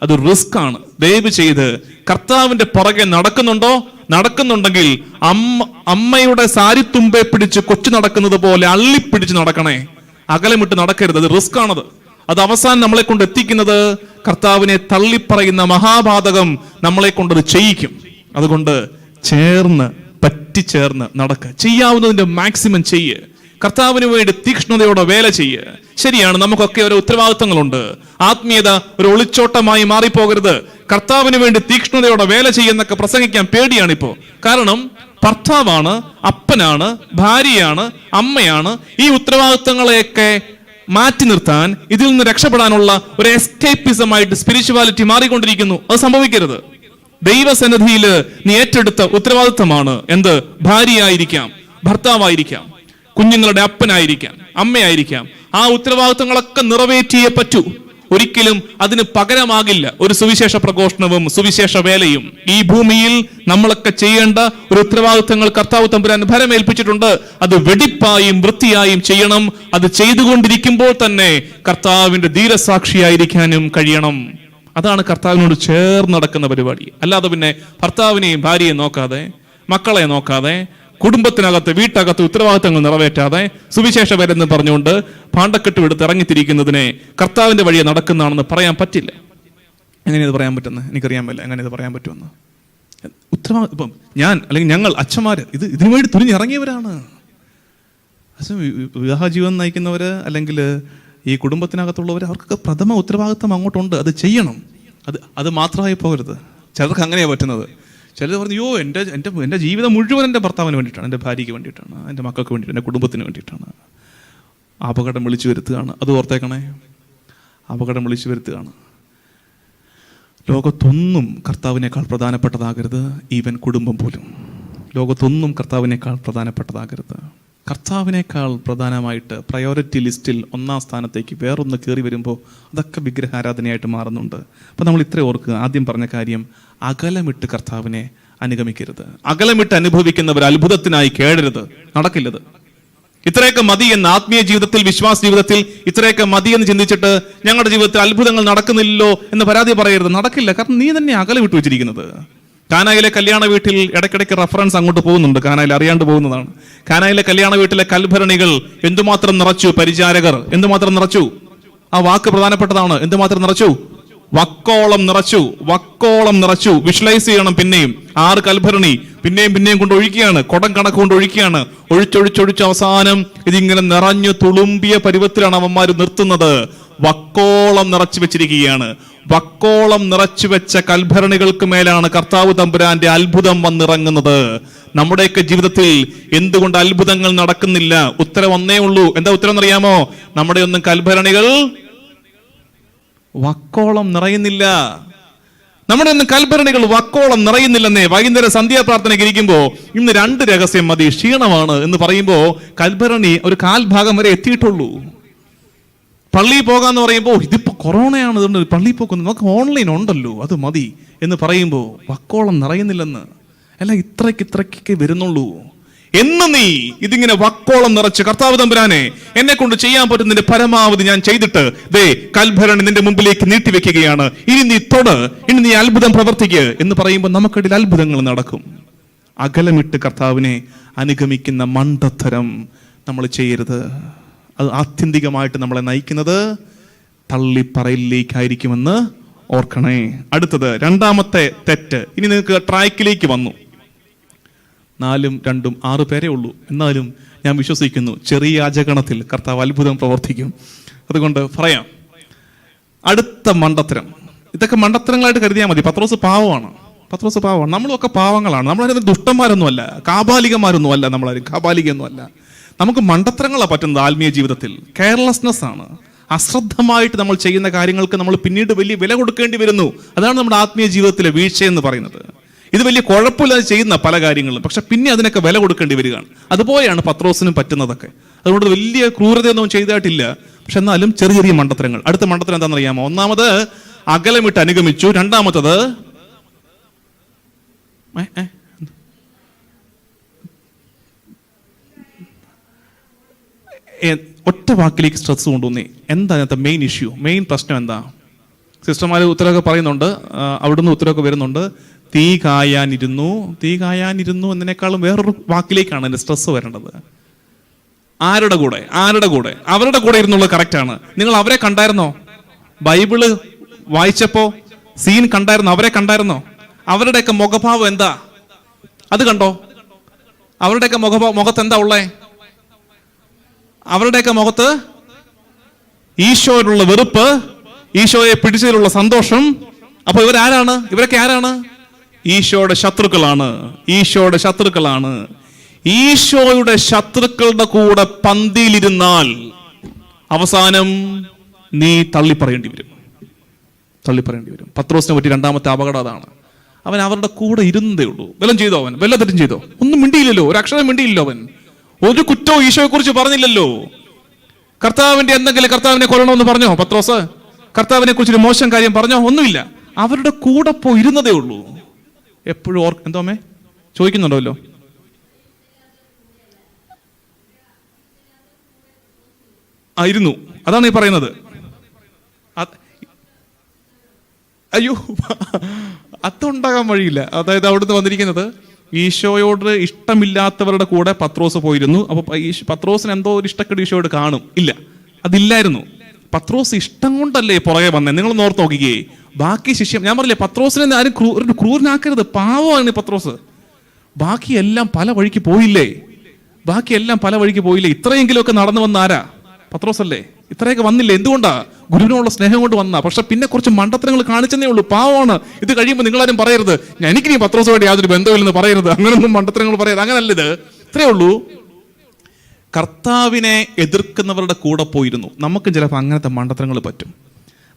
അത് റിസ്ക് ആണ്. ദയവ് ചെയ്ത് കർത്താവിന്റെ പുറകെ നടക്കുന്നുണ്ടെങ്കിൽ അമ്മയുടെ സാരിത്തുമ്പെ പിടിച്ച് കൊച്ചു നടക്കുന്നത് പോലെ അള്ളിപ്പിടിച്ച് നടക്കണേ. അകലമിട്ട് നടക്കരുത്. അത് റിസ്ക് ആണത്. അത് അവസാനം നമ്മളെ കൊണ്ട് എത്തിക്കുന്നത് കർത്താവിനെ തള്ളിപ്പറയുന്ന മഹാപാതകം നമ്മളെ കൊണ്ടത് ചെയ്യിക്കും. അതുകൊണ്ട് പറ്റിച്ചേർന്ന് നടക്കുക. ചെയ്യാവുന്നതിന്റെ മാക്സിമം ചെയ്യ്. കർത്താവിന് വേണ്ടി തീക്ഷ്ണതയോടെ വേല ചെയ്യ്. ശരിയാണ്, നമുക്കൊക്കെ ഓരോ ഉത്തരവാദിത്തങ്ങളുണ്ട്. ആത്മീയത ഒരു ഒളിച്ചോട്ടമായി മാറിപ്പോകരുത്. കർത്താവിന് വേണ്ടി തീക്ഷ്ണതയോടെ വേല ചെയ്യുന്നൊക്കെ പ്രസംഗിക്കാൻ പേടിയാണിപ്പോ. കാരണം ഭർത്താവാണ്, അപ്പനാണ്, ഭാര്യയാണ്, അമ്മയാണ്. ഈ ഉത്തരവാദിത്തങ്ങളെയൊക്കെ മാറ്റി നിർത്താൻ, ഇതിൽ നിന്ന് രക്ഷപ്പെടാനുള്ള ഒരു എസ്കേപ്പിസമായിട്ട് സ്പിരിച്വാലിറ്റി മാറിക്കൊണ്ടിരിക്കുന്നു. അത് സംഭവിക്കരുത്. ദൈവസന്നിധിയിൽ നീ ഏറ്റെടുത്ത ഉത്തരവാദിത്തമാണ് എന്ത്? ഭാര്യയായിരിക്കാം, ഭർത്താവായിരിക്കാം, കുഞ്ഞുങ്ങളുടെ അപ്പനായിരിക്കാം, അമ്മയായിരിക്കാം. ആ ഉത്തരവാദിത്തങ്ങളൊക്കെ നിറവേറ്റിയേ പറ്റൂ. ഒരിക്കലും അതിന് പകരമാകില്ല ഒരു സുവിശേഷ പ്രഘോഷണവും സുവിശേഷ വേലയും. ഈ ഭൂമിയിൽ നമ്മളൊക്കെ ചെയ്യേണ്ട ഒരു ഉത്തരവാദിത്തങ്ങൾ കർത്താവ് തമ്പുരാൻ ഭരമേൽപ്പിച്ചിട്ടുണ്ട്. അത് വെടിപ്പായും വൃത്തിയായും ചെയ്യണം. അത് ചെയ്തുകൊണ്ടിരിക്കുമ്പോൾ തന്നെ കർത്താവിന്റെ ധീരസാക്ഷിയായിരിക്കാനും കഴിയണം. അതാണ് കർത്താവിനോട് ചേർന്ന് നടക്കുന്ന പരിപാടി. അല്ലാതെ പിന്നെ ഭർത്താവിനെയും ഭാര്യയെയും നോക്കാതെ, മക്കളെ നോക്കാതെ, കുടുംബത്തിനകത്ത് വീട്ടകത്ത് ഉത്തരവാദിത്തങ്ങൾ നിറവേറ്റാതെ സുവിശേഷ വേലെന്ന് പറഞ്ഞുകൊണ്ട് പാണ്ടക്കെട്ട് എടുത്ത് ഇറങ്ങിത്തിരിക്കുന്നതിനെ കർത്താവിന്റെ വഴിയെ നടക്കുന്നതാണെന്ന് പറയാൻ പറ്റില്ല. എങ്ങനെയത് പറയാൻ പറ്റുന്നത്? എനിക്കറിയാൻ പറ്റില്ല എങ്ങനെ ഇത് പറയാൻ പറ്റുമെന്ന്. ഇപ്പം ഞാൻ അല്ലെങ്കിൽ ഞങ്ങൾ അച്ഛന്മാര് ഇതിനു വേണ്ടി തുനിഞ്ഞിറങ്ങിയവരാണ്. വിവാഹ ജീവൻ നയിക്കുന്നവര് അല്ലെങ്കിൽ ഈ കുടുംബത്തിനകത്തുള്ളവർ, അവർക്കൊക്കെ പ്രഥമ ഉത്തരവാദിത്തം അങ്ങോട്ടുണ്ട്. അത് ചെയ്യണം. അത് മാത്രമായി പോകരുത്. ചിലർക്ക് അങ്ങനെയാണ് പറ്റുന്നത്. ചിലർ പറഞ്ഞു, എൻ്റെ ജീവിതം മുഴുവൻ എൻ്റെ ഭർത്താവിന് വേണ്ടിയിട്ടാണ്, എൻ്റെ ഭാര്യയ്ക്ക് വേണ്ടിയിട്ടാണ്, എൻ്റെ മക്കൾക്ക് വേണ്ടിയിട്ട്, എൻ്റെ കുടുംബത്തിന് വേണ്ടിയിട്ടാണ്. അപകടം വിളിച്ചു വരുത്തുകയാണ്. അത് ഓർത്തേക്കണേ, അപകടം വിളിച്ചു വരുത്തുകയാണ്. ലോകത്തൊന്നും കർത്താവിനേക്കാൾ പ്രധാനപ്പെട്ടതാകരുത്. ഈവൻ കുടുംബം പോലും ലോകത്തൊന്നും കർത്താവിനേക്കാൾ പ്രധാനപ്പെട്ടതാകരുത്. കർത്താവിനേക്കാൾ പ്രധാനമായിട്ട് പ്രയോറിറ്റി ലിസ്റ്റിൽ ഒന്നാം സ്ഥാനത്തേക്ക് വേറൊന്ന് കയറി വരുമ്പോൾ അതൊക്കെ വിഗ്രഹാരാധനയായിട്ട് മാറുന്നുണ്ട്. അപ്പം നമ്മൾ ഇത്ര ഓർക്കുക, ആദ്യം പറഞ്ഞ കാര്യം, അകലമിട്ട് കർത്താവിനെ അനുഗമിക്കരുത്. അകലമിട്ട് അനുഭവിക്കുന്നവർ അത്ഭുതത്തിനായി കേഴരുത്. നടക്കില്ലത്. ഇത്രയൊക്കെ മതി എന്ന് ആത്മീയ ജീവിതത്തിൽ, വിശ്വാസ ജീവിതത്തിൽ ഇത്രയൊക്കെ മതി എന്ന് ചിന്തിച്ചിട്ട് ഞങ്ങളുടെ ജീവിതത്തിൽ അത്ഭുതങ്ങൾ നടക്കുന്നില്ലല്ലോ എന്ന് പരാതി പറയരുത്. നടക്കില്ല. കാരണം നീ തന്നെ അകലമിട്ട് വെച്ചിരിക്കുന്നത്. കാനായിലെ കല്യാണ വീട്ടിൽ ഇടയ്ക്കിടയ്ക്ക് റെഫറൻസ് അങ്ങോട്ട് പോകുന്നുണ്ട്. കാനായിൽ അറിയാണ്ട് പോകുന്നതാണ്. കാനായിലെ കല്യാണ വീട്ടിലെ കൽഭരണികൾ എന്തുമാത്രം നിറച്ചു, പരിചാരകർ എന്തുമാത്രം നിറച്ചു. ആ വാക്ക് പ്രധാനപ്പെട്ടതാണ്. എന്തുമാത്രം നിറച്ചു? വക്കോളം നിറച്ചു. വിഷ്വലൈസ് ചെയ്യണം. പിന്നെയും 6 കൽഭരണി പിന്നെയും കൊണ്ട് ഒഴിക്കുകയാണ്. കുടം കണക്ക് കൊണ്ട് ഒഴിക്കുകയാണ്. ഒഴിച്ചൊഴിച്ചൊഴിച്ച് അവസാനം ഇതിങ്ങനെ നിറഞ്ഞു തുളുമ്പിയ പരുവത്തിലാണ് അവന്മാർ നിർത്തുന്നത്. വക്കോളം നിറച്ചു വെച്ചിരിക്കുകയാണ്. വക്കോളം നിറച്ചു വെച്ച കൽഭരണികൾക്ക് മേലാണ് കർത്താവ് തമ്പുരാന്റെ അത്ഭുതം വന്നിറങ്ങുന്നത്. നമ്മുടെയൊക്കെ ജീവിതത്തിൽ എന്തുകൊണ്ട് അത്ഭുതങ്ങൾ നടക്കുന്നില്ല? ഉത്തരം ഒന്നേ ഉള്ളൂ. എന്താ ഉത്തരം എന്നറിയാമോ? നമ്മുടെ ഒന്നും കൽഭരണികൾ വക്കോളം നിറയുന്നില്ല. നമ്മുടെ ഒന്നും കൽഭരണികൾ വക്കോളം നിറയുന്നില്ലെന്നേ. വൈകുന്നേരം സന്ധ്യാപ്രാർത്ഥനയ്ക്ക് ഇരിക്കുമ്പോ ഇന്ന് 2 രഹസ്യം മതി, ക്ഷീണമാണ് എന്ന് പറയുമ്പോ കൽഭരണി ഒരു 1/4 ഭാഗം വരെ എത്തിയിട്ടുള്ളൂ. പള്ളിയിൽ പോകാന്ന് പറയുമ്പോൾ ഇതിപ്പോ കൊറോണയാണ്, ഇതുകൊണ്ട് പള്ളിയിൽ പോകുന്നു, നമുക്ക് ഓൺലൈൻ ഉണ്ടല്ലോ, അത് മതി എന്ന് പറയുമ്പോൾ വക്കോളം നിറയുന്നില്ലെന്ന്. അല്ല, ഇത്രയ്ക്ക് വരുന്നുള്ളൂ. എന്ന് നീ ഇതിങ്ങനെ വക്കോളം നിറച്ച് കർത്താവ് തമ്പുരാനെ എന്നെ കൊണ്ട് ചെയ്യാൻ പറ്റുന്നതിന്റെ പരമാവധി ഞാൻ ചെയ്തിട്ട് ദേ കൽഭരണി നിന്റെ മുമ്പിലേക്ക് നീട്ടിവെക്കുകയാണ്, ഇനി നീ തൊട്, ഇനി നീ അത്ഭുതം പ്രവർത്തിക്ക് എന്ന് പറയുമ്പോൾ നമുക്കിടയിൽ അത്ഭുതങ്ങൾ നടക്കും. അകലമിട്ട് കർത്താവിനെ അനുഗമിക്കുന്ന മണ്ടത്തരം നമ്മൾ ചെയ്യരുത്. അത് ആത്യന്തികമായിട്ട് നമ്മളെ നയിക്കുന്നത് തള്ളിപ്പറയിലേക്കായിരിക്കുമെന്ന് ഓർക്കണേ. അടുത്തത് 2ാമത്തെ തെറ്റ്. ഇനി നിങ്ങൾക്ക് ട്രാക്കിലേക്ക് വന്നു. 4ഉം 2ഉം 6 പേരേ ഉള്ളൂ. എന്നാലും ഞാൻ വിശ്വസിക്കുന്നു ചെറിയ യാചകണത്തിൽ കർത്താവ് അത്ഭുതം പ്രവർത്തിക്കും. അതുകൊണ്ട് പറയാം, അടുത്ത മണ്ടത്തരം. ഇതൊക്കെ മണ്ടത്തരങ്ങളായിട്ട് കരുതിയാൽ മതി. പത്രോസ് പാവമാണ്. നമ്മളൊക്കെ പാവങ്ങളാണ്. നമ്മളാരും ദുഷ്ടന്മാരൊന്നുമല്ല, കാബാലികമാരൊന്നുമല്ല. നമ്മളാരും കാബാലികൊന്നുമല്ല. നമുക്ക് മണ്ടത്തരങ്ങളാണ് പറ്റുന്നത് ആത്മീയ ജീവിതത്തിൽ. കെയർലെസ്നെസ് ആണ്. അശ്രദ്ധമായിട്ട് നമ്മൾ ചെയ്യുന്ന കാര്യങ്ങൾക്ക് നമ്മൾ പിന്നീട് വലിയ വില കൊടുക്കേണ്ടി വരുന്നു. അതാണ് നമ്മുടെ ആത്മീയ ജീവിതത്തിലെ വീഴ്ച എന്ന് പറയുന്നത്. ഇത് വലിയ കുഴപ്പമില്ലാതെ ചെയ്യുന്ന പല കാര്യങ്ങളും, പക്ഷെ പിന്നെ അതിനൊക്കെ വില കൊടുക്കേണ്ടി വരികയാണ്. അതുപോലെയാണ് പത്രോസിനും പറ്റുന്നതൊക്കെ. അതുകൊണ്ട് വലിയ ക്രൂരതയൊന്നും ചെയ്തായിട്ടില്ല, പക്ഷെ എന്നാലും ചെറിയ മണ്ടത്തരങ്ങൾ. അടുത്ത മണ്ടത്തരം എന്താണെന്നറിയാമോ? 1ാമത് അകലമിട്ട് അനുഗമിച്ചു. 2ാമത്തത് ഒറ്റ വാക്കിലേക്ക് സ്ട്രെസ് കൊണ്ടുവന്നേ. എന്താ അതിനകത്ത് മെയിൻ ഇഷ്യൂ, മെയിൻ പ്രശ്നം എന്താ? സിസ്റ്റർമാർ ഉത്തരവൊക്കെ പറയുന്നുണ്ട്, അവിടുന്ന് ഉത്തരവൊക്കെ വരുന്നുണ്ട്. തീ കായാനിരുന്നു എന്നതിനേക്കാളും വേറൊരു വാക്കിലേക്കാണ് എൻ്റെ സ്ട്രെസ് വരേണ്ടത്. ആരുടെ കൂടെ? അവരുടെ കൂടെ ഇരുന്നുള്ളത് കറക്റ്റാണ്. നിങ്ങൾ അവരെ കണ്ടായിരുന്നോ? ബൈബിള് വായിച്ചപ്പോ സീൻ കണ്ടായിരുന്നോ? അവരെ കണ്ടായിരുന്നോ? അവരുടെയൊക്കെ മുഖഭാവം എന്താ? അത് കണ്ടോ? അവരുടെയൊക്കെ മുഖത്ത് എന്താ ഉള്ളേ? അവരുടെയൊക്കെ മുഖത്ത് ഈശോയിലുള്ള വെറുപ്പ്, ഈശോയെ പിടിച്ചതിലുള്ള സന്തോഷം. അപ്പൊ ഇവരൊക്കെ ആരാണ്? ഈശോയുടെ ശത്രുക്കളാണ്. ഈശോയുടെ ശത്രുക്കളുടെ കൂടെ പന്തിയിലിരുന്നാൽ അവസാനം നീ തള്ളിപ്പറയേണ്ടി വരും. പത്രോസിനെ പറ്റി 2ാമത്തെ അപകടം അതാണ്. അവൻ അവരുടെ കൂടെ ഇരുന്നതേ ഉള്ളൂ. വല്ലതും ചെയ്തോ? അവൻ വല്ല തെറ്റും ചെയ്തോ? ഒന്നും മിണ്ടിയില്ലല്ലോ, ഒരു അക്ഷരം മിണ്ടിയില്ലല്ലോ. അവൻ ഒരു കുറ്റവും ഈശോയെ കുറിച്ച് പറഞ്ഞില്ലല്ലോ. കർത്താവിനെ കൊല്ലണമെന്ന് പറഞ്ഞോ പത്രോസ്? കർത്താവിനെ കുറിച്ചൊരു മോശം കാര്യം പറഞ്ഞോ? ഒന്നുമില്ല. അവരുടെ കൂടെ ഇരുന്നതേ ഉള്ളൂ. എപ്പോഴും എന്തോ അമ്മേ ചോദിക്കുന്നുണ്ടല്ലോ. ആയിരുന്നു, അതാണ് ഈ പറയുന്നത്. അയ്യോ, അതുണ്ടാകാൻ വഴിയില്ല. അതായത് അവിടുന്ന് വന്നിരിക്കുന്നത് ഈശോയോട് ഇഷ്ടമില്ലാത്തവരുടെ കൂടെ പത്രോസ് പോയിരുന്നു. അപ്പൊ പത്രോസിന് എന്തോ ഒരു ഇഷ്ടക്കേട് ഈശോയോട് കാണും. ഇല്ല, അതില്ലായിരുന്നു. പത്രോസ് ഇഷ്ടം കൊണ്ടല്ലേ പുറകെ വന്നേ. നിങ്ങൾ ഓർത്ത് നോക്കിക്കേ. ബാക്കി ശിഷ്യം, ഞാൻ പറഞ്ഞില്ലേ, പത്രോസിനെ ആരും ക്രൂരനാക്കരുത്. പാവമാണ് പത്രോസ്. ബാക്കിയെല്ലാം പല വഴിക്ക് പോയില്ലേ? ഇത്രയെങ്കിലുമൊക്കെ നടന്നു വന്ന ആരാ? പത്രോസ് അല്ലേ? ഇത്രയൊക്കെ വന്നില്ലേ? എന്തുകൊണ്ടാ? ഗുരുവിനോടുള്ള സ്നേഹം കൊണ്ട് വന്ന. പക്ഷെ പിന്നെ കുറച്ച് മണ്ടത്തരങ്ങൾ കാണിച്ചതേ ഉള്ളൂ. പാവമാണ്. ഇത് കഴിയുമ്പോൾ നിങ്ങളാരും പറയരുത് എനിക്ക് നീ പത്രോസുമായിട്ട് യാതൊരു ബന്ധമില്ലെന്ന് പറയരുത്. അങ്ങനൊന്നും മണ്ടത്തരങ്ങൾ പറയരുത്. അങ്ങനല്ല ഇത്. ഇത്രയേ ഉള്ളൂ. കർത്താവിനെ എതിർക്കുന്നവരുടെ കൂടെ പോയിരുന്നു. നമുക്ക് ചിലപ്പോൾ അങ്ങനത്തെ മണ്ടത്തരങ്ങൾ പറ്റും.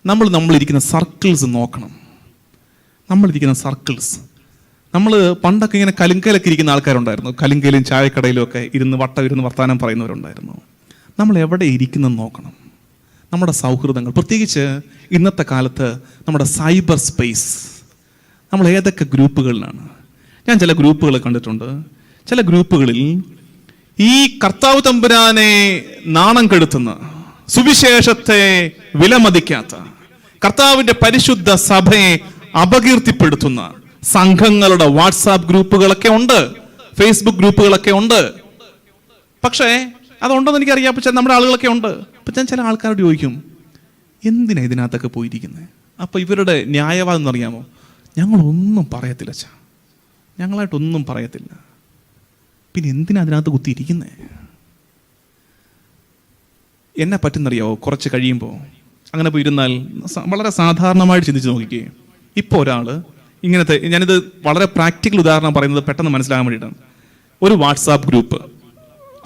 നമ്മളിരിക്കുന്ന സർക്കിൾസ് നോക്കണം. നമ്മൾ പണ്ടൊക്കെ ഇങ്ങനെ കലുങ്കയിലൊക്കെ ഇരിക്കുന്ന ആൾക്കാരുണ്ടായിരുന്നു. കലുങ്കയിലും ചായക്കടയിലും ഒക്കെ ഇരുന്ന് വർത്താനം പറയുന്നവരുണ്ടായിരുന്നു. നമ്മൾ എവിടെ ഇരിക്കുന്നെന്ന് നോക്കണം. നമ്മുടെ സൗഹൃദങ്ങൾ, പ്രത്യേകിച്ച് ഇന്നത്തെ കാലത്ത് നമ്മുടെ സൈബർ സ്പേസ്, നമ്മൾ ഏതൊക്കെ ഗ്രൂപ്പുകളിലാണ്? ഞാൻ ചില ഗ്രൂപ്പുകൾ കണ്ടിട്ടുണ്ട്. ചില ഗ്രൂപ്പുകളിൽ ഈ കർത്താവ് തമ്പുരാനെ നാണം കെടുത്തുന്ന, സുവിശേഷത്തെ വിലമതിക്കാത്ത, കർത്താവിന്റെ പരിശുദ്ധ സഭയെ അപകീർത്തിപ്പെടുത്തുന്ന സംഘങ്ങളുടെ വാട്സാപ്പ് ഗ്രൂപ്പുകളൊക്കെ ഉണ്ട്, ഫേസ്ബുക്ക് ഗ്രൂപ്പുകളൊക്കെ ഉണ്ട്. പക്ഷേ അതുണ്ടെന്ന് എനിക്കറിയാം. പക്ഷെ നമ്മുടെ ആളുകളൊക്കെ ഉണ്ട്. അപ്പം ഞാൻ ചില ആൾക്കാരോട് ചോദിക്കും, എന്തിനാ ഇതിനകത്തൊക്കെ പോയിരിക്കുന്നത്? അപ്പോൾ ഇവരുടെ ന്യായവാദം എന്നറിയാമോ? ഞങ്ങളൊന്നും പറയത്തില്ല അച്ഛാ, ഞങ്ങളായിട്ടൊന്നും പറയത്തില്ല. പിന്നെ എന്തിനാ അതിനകത്ത് കുത്തിയിരിക്കുന്നേ? എന്നെ പറ്റുന്നറിയാവോ? കുറച്ച് കഴിയുമ്പോൾ അങ്ങനെ പോയി ഇരുന്നാൽ വളരെ സാധാരണമായിട്ട് ചിന്തിച്ച് നോക്കിക്കേ. ഇപ്പോൾ ഒരാൾ ഇങ്ങനത്തെ, ഞാനിത് വളരെ പ്രാക്ടിക്കൽ ഉദാഹരണം പറയുന്നത് പെട്ടെന്ന് മനസ്സിലാകാൻ വേണ്ടിയിട്ടാണ്. ഒരു വാട്സാപ്പ് ഗ്രൂപ്പ്,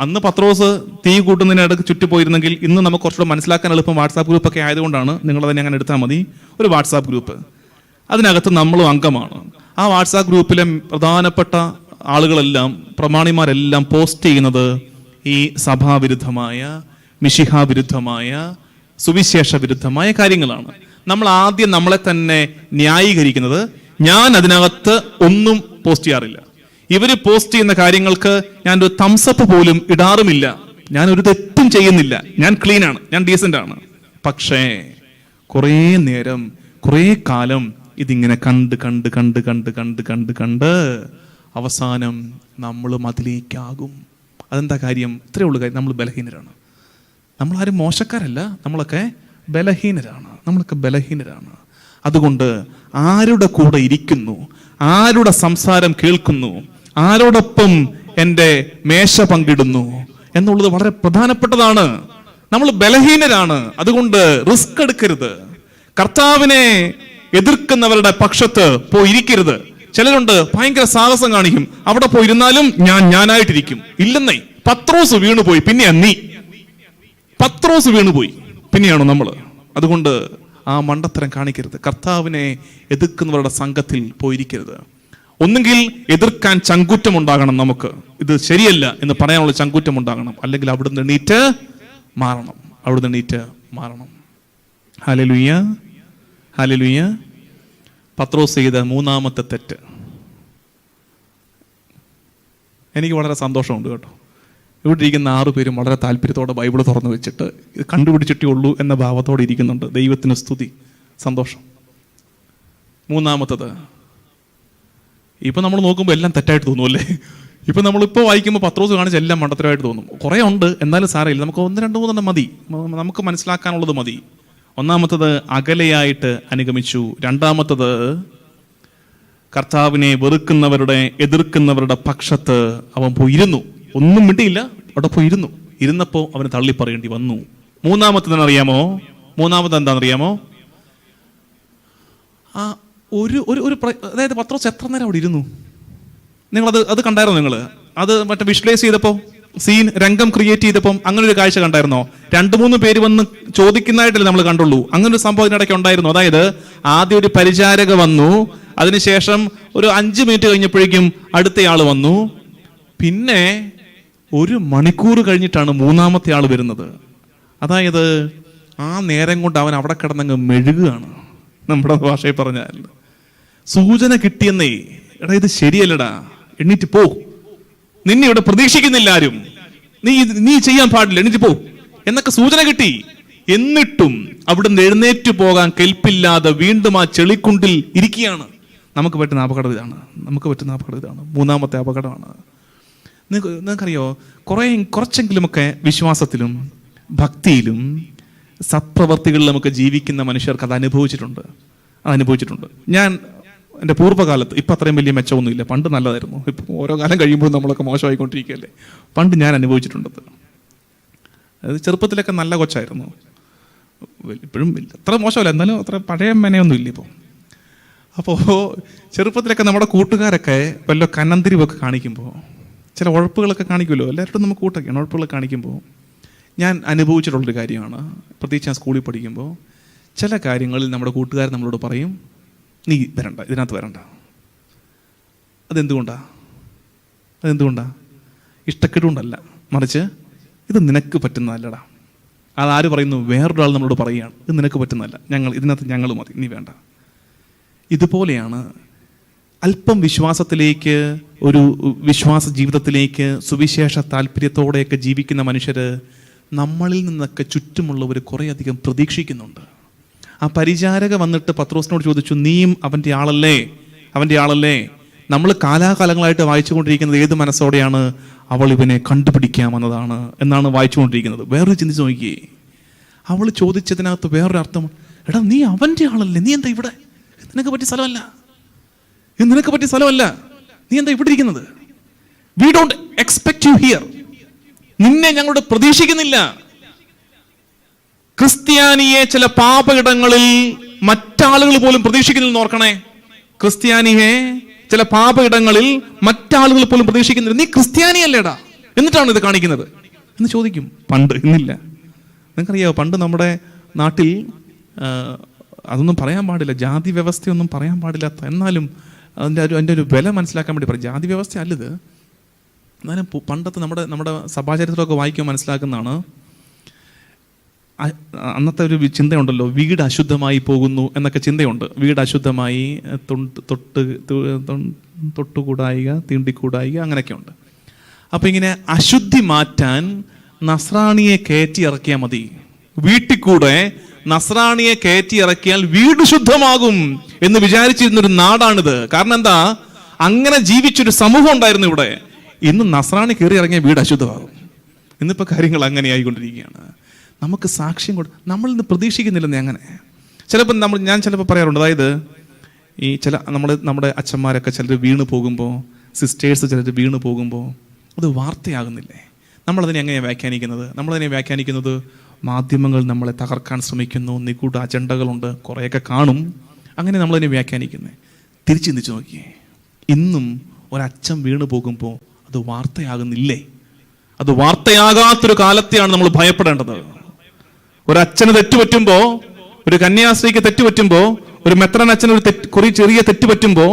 അന്ന് പത്രോസ് തീ കൂട്ടുന്നതിനിടയ്ക്ക് ചുറ്റിപ്പോയിരുന്നെങ്കിൽ ഇന്ന് നമുക്ക് കുറച്ചുകൂടെ മനസ്സിലാക്കാൻ എളുപ്പം വാട്സാപ്പ് ഗ്രൂപ്പൊക്കെ ആയതുകൊണ്ടാണ്. നിങ്ങളതിനെ അങ്ങനെ എടുത്താൽ മതി. ഒരു വാട്സാപ്പ് ഗ്രൂപ്പ്, അതിനകത്ത് നമ്മളും അംഗമാണ്. ആ വാട്സാപ്പ് ഗ്രൂപ്പിലെ പ്രധാനപ്പെട്ട ആളുകളെല്ലാം, പ്രമാണിമാരെല്ലാം പോസ്റ്റ് ചെയ്യുന്നത് ഈ സഭാവിരുദ്ധമായ, മിശിഹാവിരുദ്ധമായ, സുവിശേഷ വിരുദ്ധമായ കാര്യങ്ങളാണ്. നമ്മൾ ആദ്യം നമ്മളെ തന്നെ ന്യായീകരിക്കുന്നത്, ഞാൻ അതിനകത്ത് ഒന്നും പോസ്റ്റ് ചെയ്യാറില്ല, ഇവര് പോസ്റ്റ് ചെയ്യുന്ന കാര്യങ്ങൾക്ക് ഞാനൊരു തംസപ്പ് പോലും ഇടാറുമില്ല, ഞാൻ ഒരു തെറ്റും ചെയ്യുന്നില്ല, ഞാൻ ക്ലീൻ ആണ്, ഞാൻ ഡീസന്റ് ആണ്. പക്ഷേ കുറേ നേരം, കുറേ കാലം ഇതിങ്ങനെ കണ്ട് കണ്ട് കണ്ട് കണ്ട് കണ്ട് കണ്ട് കണ്ട് അവസാനം നമ്മളും അതിലേക്കാകും. അതെന്താ കാര്യം? ഇത്രയേ ഉള്ളൂ കാര്യം, നമ്മൾ ബലഹീനരാണ്. നമ്മളാരും മോശക്കാരല്ല, നമ്മളൊക്കെ ബലഹീനരാണ്. അതുകൊണ്ട് ആരുടെ കൂടെ ഇരിക്കുന്നു, ആരുടെ സംസാരം കേൾക്കുന്നു, ആരോടൊപ്പം എൻ്റെ മേശ പങ്കിടുന്നു എന്നുള്ളത് വളരെ പ്രധാനപ്പെട്ടതാണ്. നമ്മൾ ബലഹീനരാണ്, അതുകൊണ്ട് റിസ്ക് എടുക്കരുത്. കർത്താവിനെ എതിർക്കുന്നവരുടെ പക്ഷത്ത് പോയിരിക്കരുത്. ചിലരുണ്ട് ഭയങ്കര സാഹസം കാണിക്കും, അവിടെ പോയിരുന്നാലും ഞാനായിട്ടിരിക്കും. ഇല്ലെന്നേ, പത്രോസ് വീണുപോയി, പത്രോസ് വീണുപോയി, പിന്നെയാണോ നമ്മള്? അതുകൊണ്ട് ആ മണ്ടത്തരം കാണിക്കരുത്. കർത്താവിനെ എതിർക്കുന്നവരുടെ സംഘത്തിൽ പോയിരിക്കരുത്. ഒന്നുകിൽ എതിർക്കാൻ ചങ്കൂറ്റം ഉണ്ടാകണം, നമുക്ക് ഇത് ശരിയല്ല എന്ന് പറയാനുള്ള ചങ്കൂറ്റം ഉണ്ടാകണം, അല്ലെങ്കിൽ അവിടുന്ന് എണീറ്റ് മാറണം. Hallelujah, hallelujah. പത്രോസ് ചെയ്ത മൂന്നാമത്തെ തെറ്റ് എനിക്ക് വളരെ സന്തോഷമുണ്ട് കേട്ടോ. ഇവിടെ ഇരിക്കുന്ന 6 പേരും വളരെ താല്പര്യത്തോടെ ബൈബിൾ തുറന്നു വെച്ചിട്ട് ഇത് കണ്ടുപിടിച്ചിട്ടേ ഉള്ളൂ എന്ന ഭാവത്തോടെ ഇരിക്കുന്നുണ്ട്. ദൈവത്തിന് സ്തുതി, സന്തോഷം. മൂന്നാമത്തത്, ഇപ്പം നമ്മൾ നോക്കുമ്പോൾ എല്ലാം തെറ്റായിട്ട് തോന്നും അല്ലേ? ഇപ്പം നമ്മളിപ്പോൾ വായിക്കുമ്പോൾ പത്രോസ് കാണിച്ച് എല്ലാം മണ്ടത്തരമായിട്ട് തോന്നും. കുറേ ഉണ്ട്, എന്നാലും സാരമില്ല, നമുക്ക് 1, 2, 3 മതി, നമുക്ക് മനസ്സിലാക്കാനുള്ളത് മതി. ഒന്നാമത്തത്, അകലെയായിട്ട് അനുഗമിച്ചു. രണ്ടാമത്തത്, കർത്താവിനെ വെറുക്കുന്നവരുടെ, എതിർക്കുന്നവരുടെ പക്ഷത്ത് അവൻ പോയിരുന്നു. ഒന്നും മിണ്ടിയില്ല, അവിടെ പോയിരുന്നു. ഇരുന്നപ്പോൾ അവന് തള്ളിപ്പറയേണ്ടി വന്നു. മൂന്നാമത്തെ എന്താണെന്നറിയാമോ? ആ അതായത് പത്രോസ് എത്ര നേരം അവിടെ ഇരുന്നു? അത് കണ്ടായിരുന്നോ നിങ്ങൾ? അത് മറ്റേ വിഷ്വലൈസ് ചെയ്തപ്പോൾ, രംഗം ക്രിയേറ്റ് ചെയ്തപ്പം അങ്ങനെ ഒരു കാഴ്ച കണ്ടായിരുന്നോ? 2-3 പേര് വന്ന് ചോദിക്കുന്നതായിട്ടല്ലേ നമ്മൾ കണ്ടുള്ളൂ. അങ്ങനെ ഒരു സംഭവം ഇതിനിടയ്ക്ക് ഉണ്ടായിരുന്നു. അതായത് ആദ്യം ഒരു പരിചാരക വന്നു, അതിനുശേഷം ഒരു 5 മിനിറ്റ് കഴിഞ്ഞപ്പോഴേക്കും അടുത്തയാൾ വന്നു, പിന്നെ 1 മണിക്കൂർ കഴിഞ്ഞിട്ടാണ് മൂന്നാമത്തെ ആൾ വരുന്നത്. അതായത് ആ നേരം കൊണ്ട് അവൻ അവിടെ കിടന്നങ്ങ് മെഴുകുകയാണ്, നമ്മുടെ ഭാഷയിൽ പറഞ്ഞാൽ. സൂചന കിട്ടിയെന്നേ, എടാ ഇത് ശരിയല്ലടാ, എണ്ണീറ്റ് പോ, നിന്നെ ഇവിടെ പ്രതീക്ഷിക്കുന്നില്ല ആരും, നീ ചെയ്യാൻ പാടില്ല, എണ്ണീറ്റ് പോ എന്നൊക്കെ സൂചന കിട്ടി. എന്നിട്ടും അവിടുന്ന് എഴുന്നേറ്റ് പോകാൻ കെൽപ്പില്ലാതെ വീണ്ടും ആ ചെളിക്കുണ്ടിൽ ഇരിക്കുകയാണ്. നമുക്ക് പറ്റുന്ന അപകടം ഇതാണ്. മൂന്നാമത്തെ അപകടമാണ്. നിങ്ങൾക്കറിയോ, കുറച്ചെങ്കിലുമൊക്കെ വിശ്വാസത്തിലും ഭക്തിയിലും സത്പ്രവർത്തികളിലുമൊക്കെ ജീവിക്കുന്ന മനുഷ്യർക്ക് അത് അനുഭവിച്ചിട്ടുണ്ട്. ഞാൻ എൻ്റെ പൂർവ്വകാലത്ത്, ഇപ്പം അത്രയും വലിയ മെച്ചമൊന്നുമില്ല, പണ്ട് നല്ലതായിരുന്നു. ഇപ്പം ഓരോ കാലം കഴിയുമ്പോൾ നമ്മളൊക്കെ മോശമായിക്കൊണ്ടിരിക്കുകയല്ലേ. പണ്ട് ഞാൻ അനുഭവിച്ചിട്ടുണ്ടത്. അത് ചെറുപ്പത്തിലൊക്കെ നല്ല കൊച്ചായിരുന്നു, ഇപ്പോഴും അത്ര മോശമല്ല, എന്നാലും അത്ര പഴയ മെനയൊന്നും ഇല്ല ഇപ്പോൾ. അപ്പോൾ ചെറുപ്പത്തിലൊക്കെ നമ്മുടെ കൂട്ടുകാരൊക്കെ വല്ല കന്നന്തിരിവൊക്കെ കാണിക്കുമ്പോൾ, ചില ഉഴപ്പുകളൊക്കെ കാണിക്കുമല്ലോ, എല്ലാവരും നമുക്ക് കൂട്ടൊക്കെയാണ്. ഉഴപ്പുകളൊക്കെ കാണിക്കുമ്പോൾ ഞാൻ അനുഭവിച്ചിട്ടുള്ളൊരു കാര്യമാണ്. പ്രത്യേകിച്ച് ഞാൻ സ്കൂളിൽ പഠിക്കുമ്പോൾ ചില കാര്യങ്ങളിൽ നമ്മുടെ കൂട്ടുകാർ നമ്മളോട് പറയും, നീ വരണ്ട, ഇതിനകത്ത് വരണ്ട. അതെന്തുകൊണ്ടാ? ഇഷ്ടക്കേടുകൊണ്ടല്ല, മറിച്ച് ഇത് നിനക്ക് പറ്റുന്നതല്ലടാ. അതാര് പറയുന്നു? വേറൊരാൾ നമ്മളോട് പറയുകയാണ്, ഇത് നിനക്ക് പറ്റുന്നതല്ല, ഇതിനകത്ത് ഞങ്ങൾ മതി, നീ വേണ്ട. ഇതുപോലെയാണ് അല്പം വിശ്വാസത്തിലേക്ക്, ഒരു വിശ്വാസ ജീവിതത്തിലേക്ക് സുവിശേഷ താല്പര്യത്തോടെയൊക്കെ ജീവിക്കുന്ന മനുഷ്യർ നമ്മളിൽ നിന്നൊക്കെ ചുറ്റുമുള്ളവർ കുറേയധികം പ്രതീക്ഷിക്കുന്നുണ്ട്. ആ പരിചാരക വന്നിട്ട് പത്രോസിനോട് ചോദിച്ചു, നീയും അവൻ്റെ ആളല്ലേ? നമ്മൾ കാലാകാലങ്ങളായിട്ട് വായിച്ചുകൊണ്ടിരിക്കുന്നത് ഏത് മനസ്സോടെയാണ്? അവൾ ഇവനെ കണ്ടുപിടിക്കാമെന്നതാണ് എന്നാണ് വായിച്ചുകൊണ്ടിരിക്കുന്നത്. വേറൊരു ചിന്തിച്ച് നോക്കിയേ, അവൾ ചോദിച്ചതിനകത്ത് വേറൊരു അർത്ഥം. എടാ നീ അവൻ്റെ ആളല്ലേ, നീ എന്താ ഇവിടെ? നിനക്ക് പറ്റിയ സ്ഥലമല്ല, നിനക്ക് പറ്റിയ സ്ഥലമല്ല, നീ എന്താ ഇവിടെ ഇരിക്കുന്നത്? We don't expect U here. നിന്നെ ഞങ്ങളോട് പ്രതീക്ഷിക്കുന്നില്ല. ക്രിസ്ത്യാനിയെ ചില പാപയിടങ്ങളിൽ മറ്റാളുകൾ പോലും പ്രതീക്ഷിക്കുന്നില്ലെന്ന് ഓർക്കണേ. ക്രിസ്ത്യാനിയെ ചില പാപയിടങ്ങളിൽ മറ്റാളുകൾ പോലും പ്രതീക്ഷിക്കുന്നില്ല. നീ ക്രിസ്ത്യാനിയല്ലേടാ, എന്നിട്ടാണ് ഇത് കാണിക്കുന്നത് എന്ന് ചോദിക്കും. പണ്ട്, ഇന്നില്ല. നിങ്ങൾക്കറിയാമോ, പണ്ട് നമ്മുടെ നാട്ടിൽ അതൊന്നും പറയാൻ പാടില്ല, ജാതി വ്യവസ്ഥയൊന്നും പറയാൻ പാടില്ലാത്ത, എന്നാലും അതിൻ്റെ ഒരു വില മനസ്സിലാക്കാൻ വേണ്ടി പറയും. ജാതി വ്യവസ്ഥ അല്ലത്, എന്നാലും പണ്ടത്തെ നമ്മുടെ സഭാചരിത്രമൊക്കെ വായിക്കുമ്പോൾ മനസ്സിലാക്കുന്നതാണ്. അന്നത്തെ ഒരു ചിന്തയുണ്ടല്ലോ, വീട് അശുദ്ധമായി പോകുന്നു എന്നൊക്കെ ചിന്തയുണ്ട്. വീട് അശുദ്ധമായി, തൊട്ടുകൂടായിക, തീണ്ടിക്കൂടായിക, അങ്ങനെയൊക്കെ ഉണ്ട്. അപ്പൊ ഇങ്ങനെ അശുദ്ധി മാറ്റാൻ നസ്രാണിയെ കയറ്റി ഇറക്കിയാൽ മതി. വീട്ടിൽ കൂടെ നസ്രാണിയെ കയറ്റി ഇറക്കിയാൽ വീട് ശുദ്ധമാകും എന്ന് വിചാരിച്ചിരുന്നൊരു നാടാണിത്. കാരണം എന്താ, അങ്ങനെ ജീവിച്ചൊരു സമൂഹം ഉണ്ടായിരുന്നു ഇവിടെ. ഇന്ന് നസ്രാണി കയറി ഇറങ്ങിയ വീട് അശുദ്ധമാകും. ഇന്നിപ്പോൾ കാര്യങ്ങൾ അങ്ങനെ ആയിക്കൊണ്ടിരിക്കുകയാണ്. നമുക്ക് സാക്ഷ്യം നമ്മൾ ഇന്ന് പ്രതീക്ഷിക്കുന്നില്ലെന്ന്. അങ്ങനെ ചിലപ്പോൾ ഞാൻ ചിലപ്പോൾ പറയാറുണ്ട്, അതായത് ഈ നമ്മുടെ അച്ഛന്മാരൊക്കെ ചിലർ വീണ് പോകുമ്പോൾ, സിസ്റ്റേഴ്സ് ചിലർ വീണ് പോകുമ്പോൾ അത് വാർത്തയാകുന്നില്ലേ? നമ്മളതിനെ എങ്ങനെയാണ് വ്യാഖ്യാനിക്കുന്നത്? നമ്മളതിനെ വ്യാഖ്യാനിക്കുന്നത് മാധ്യമങ്ങൾ നമ്മളെ തകർക്കാൻ ശ്രമിക്കുന്നു, നിഗൂഢ അജണ്ടകളുണ്ട്, കുറേയൊക്കെ കാണും, അങ്ങനെ നമ്മളതിനെ വ്യാഖ്യാനിക്കുന്നത്. തിരിച്ചു ചിന്തിച്ചു നോക്കിയേ, ഇന്നും ഒരച്ഛൻ വീണ് പോകുമ്പോൾ അത് വാർത്തയാകുന്നില്ലേ? അത് വാർത്തയാകാത്തൊരു കാലത്തെയാണ് നമ്മൾ ഭയപ്പെടേണ്ടത്. ഒരച്ഛന് തെറ്റുപറ്റുമ്പോ, ഒരു കന്യാസ്ത്രീക്ക് തെറ്റുപറ്റുമ്പോ, ഒരു മെത്രാൻ അച്ഛന് ഒരു ചെറിയ തെറ്റുപറ്റുമ്പോ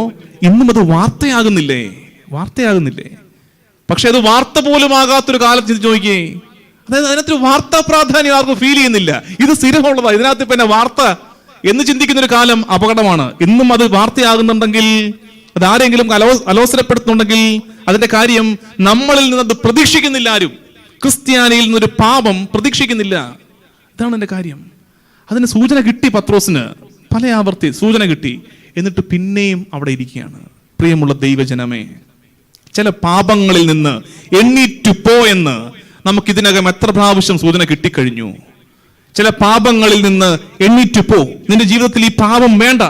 ഇന്നും അത് വാർത്തയാകുന്നില്ലേ? വാർത്തയാകുന്നില്ലേ? പക്ഷെ അത് വാർത്ത പോലും ആകാത്തൊരു കാലത്ത് ചിന്തിച്ചു നോക്കിയേ. അതായത് അതിനകത്തൊരു വാർത്താ പ്രാധാന്യം ആർക്കും ഫീൽ ചെയ്യുന്നില്ല. ഇത് സ്ഥിരമുള്ളതാ, ഇതിനകത്ത് ഇപ്പൊ എന്നെ വാർത്ത എന്ന് ചിന്തിക്കുന്ന ഒരു കാലം അപകടമാണ്. ഇന്നും അത് വാർത്തയാകുന്നുണ്ടെങ്കിൽ, അതാരെങ്കിലും അലോസരപ്പെടുത്തുന്നുണ്ടെങ്കിൽ അതിന്റെ കാര്യം നമ്മളിൽ നിന്നത് പ്രതീക്ഷിക്കുന്നില്ല. ആരും ക്രിസ്ത്യാനിയിൽ നിന്നൊരു പാപം പ്രതീക്ഷിക്കുന്നില്ല. ഇതാണ് എൻ്റെ കാര്യം. അതിന് സൂചന കിട്ടി, പത്രോസിന് പല ആവർത്തി സൂചന കിട്ടി. എന്നിട്ട് പിന്നെയും അവിടെ ഇരിക്കുകയാണ്. പ്രിയമുള്ള ദൈവജനമേ, ചില പാപങ്ങളിൽ നിന്ന് എണ്ണീറ്റു പോ എന്ന് നമുക്ക് ഇതിനകം എത്ര പ്രാവശ്യം സൂചന കിട്ടിക്കഴിഞ്ഞു. ചില പാപങ്ങളിൽ നിന്ന് എണ്ണീറ്റു പോ, നിന്റെ ജീവിതത്തിൽ ഈ പാപം വേണ്ട,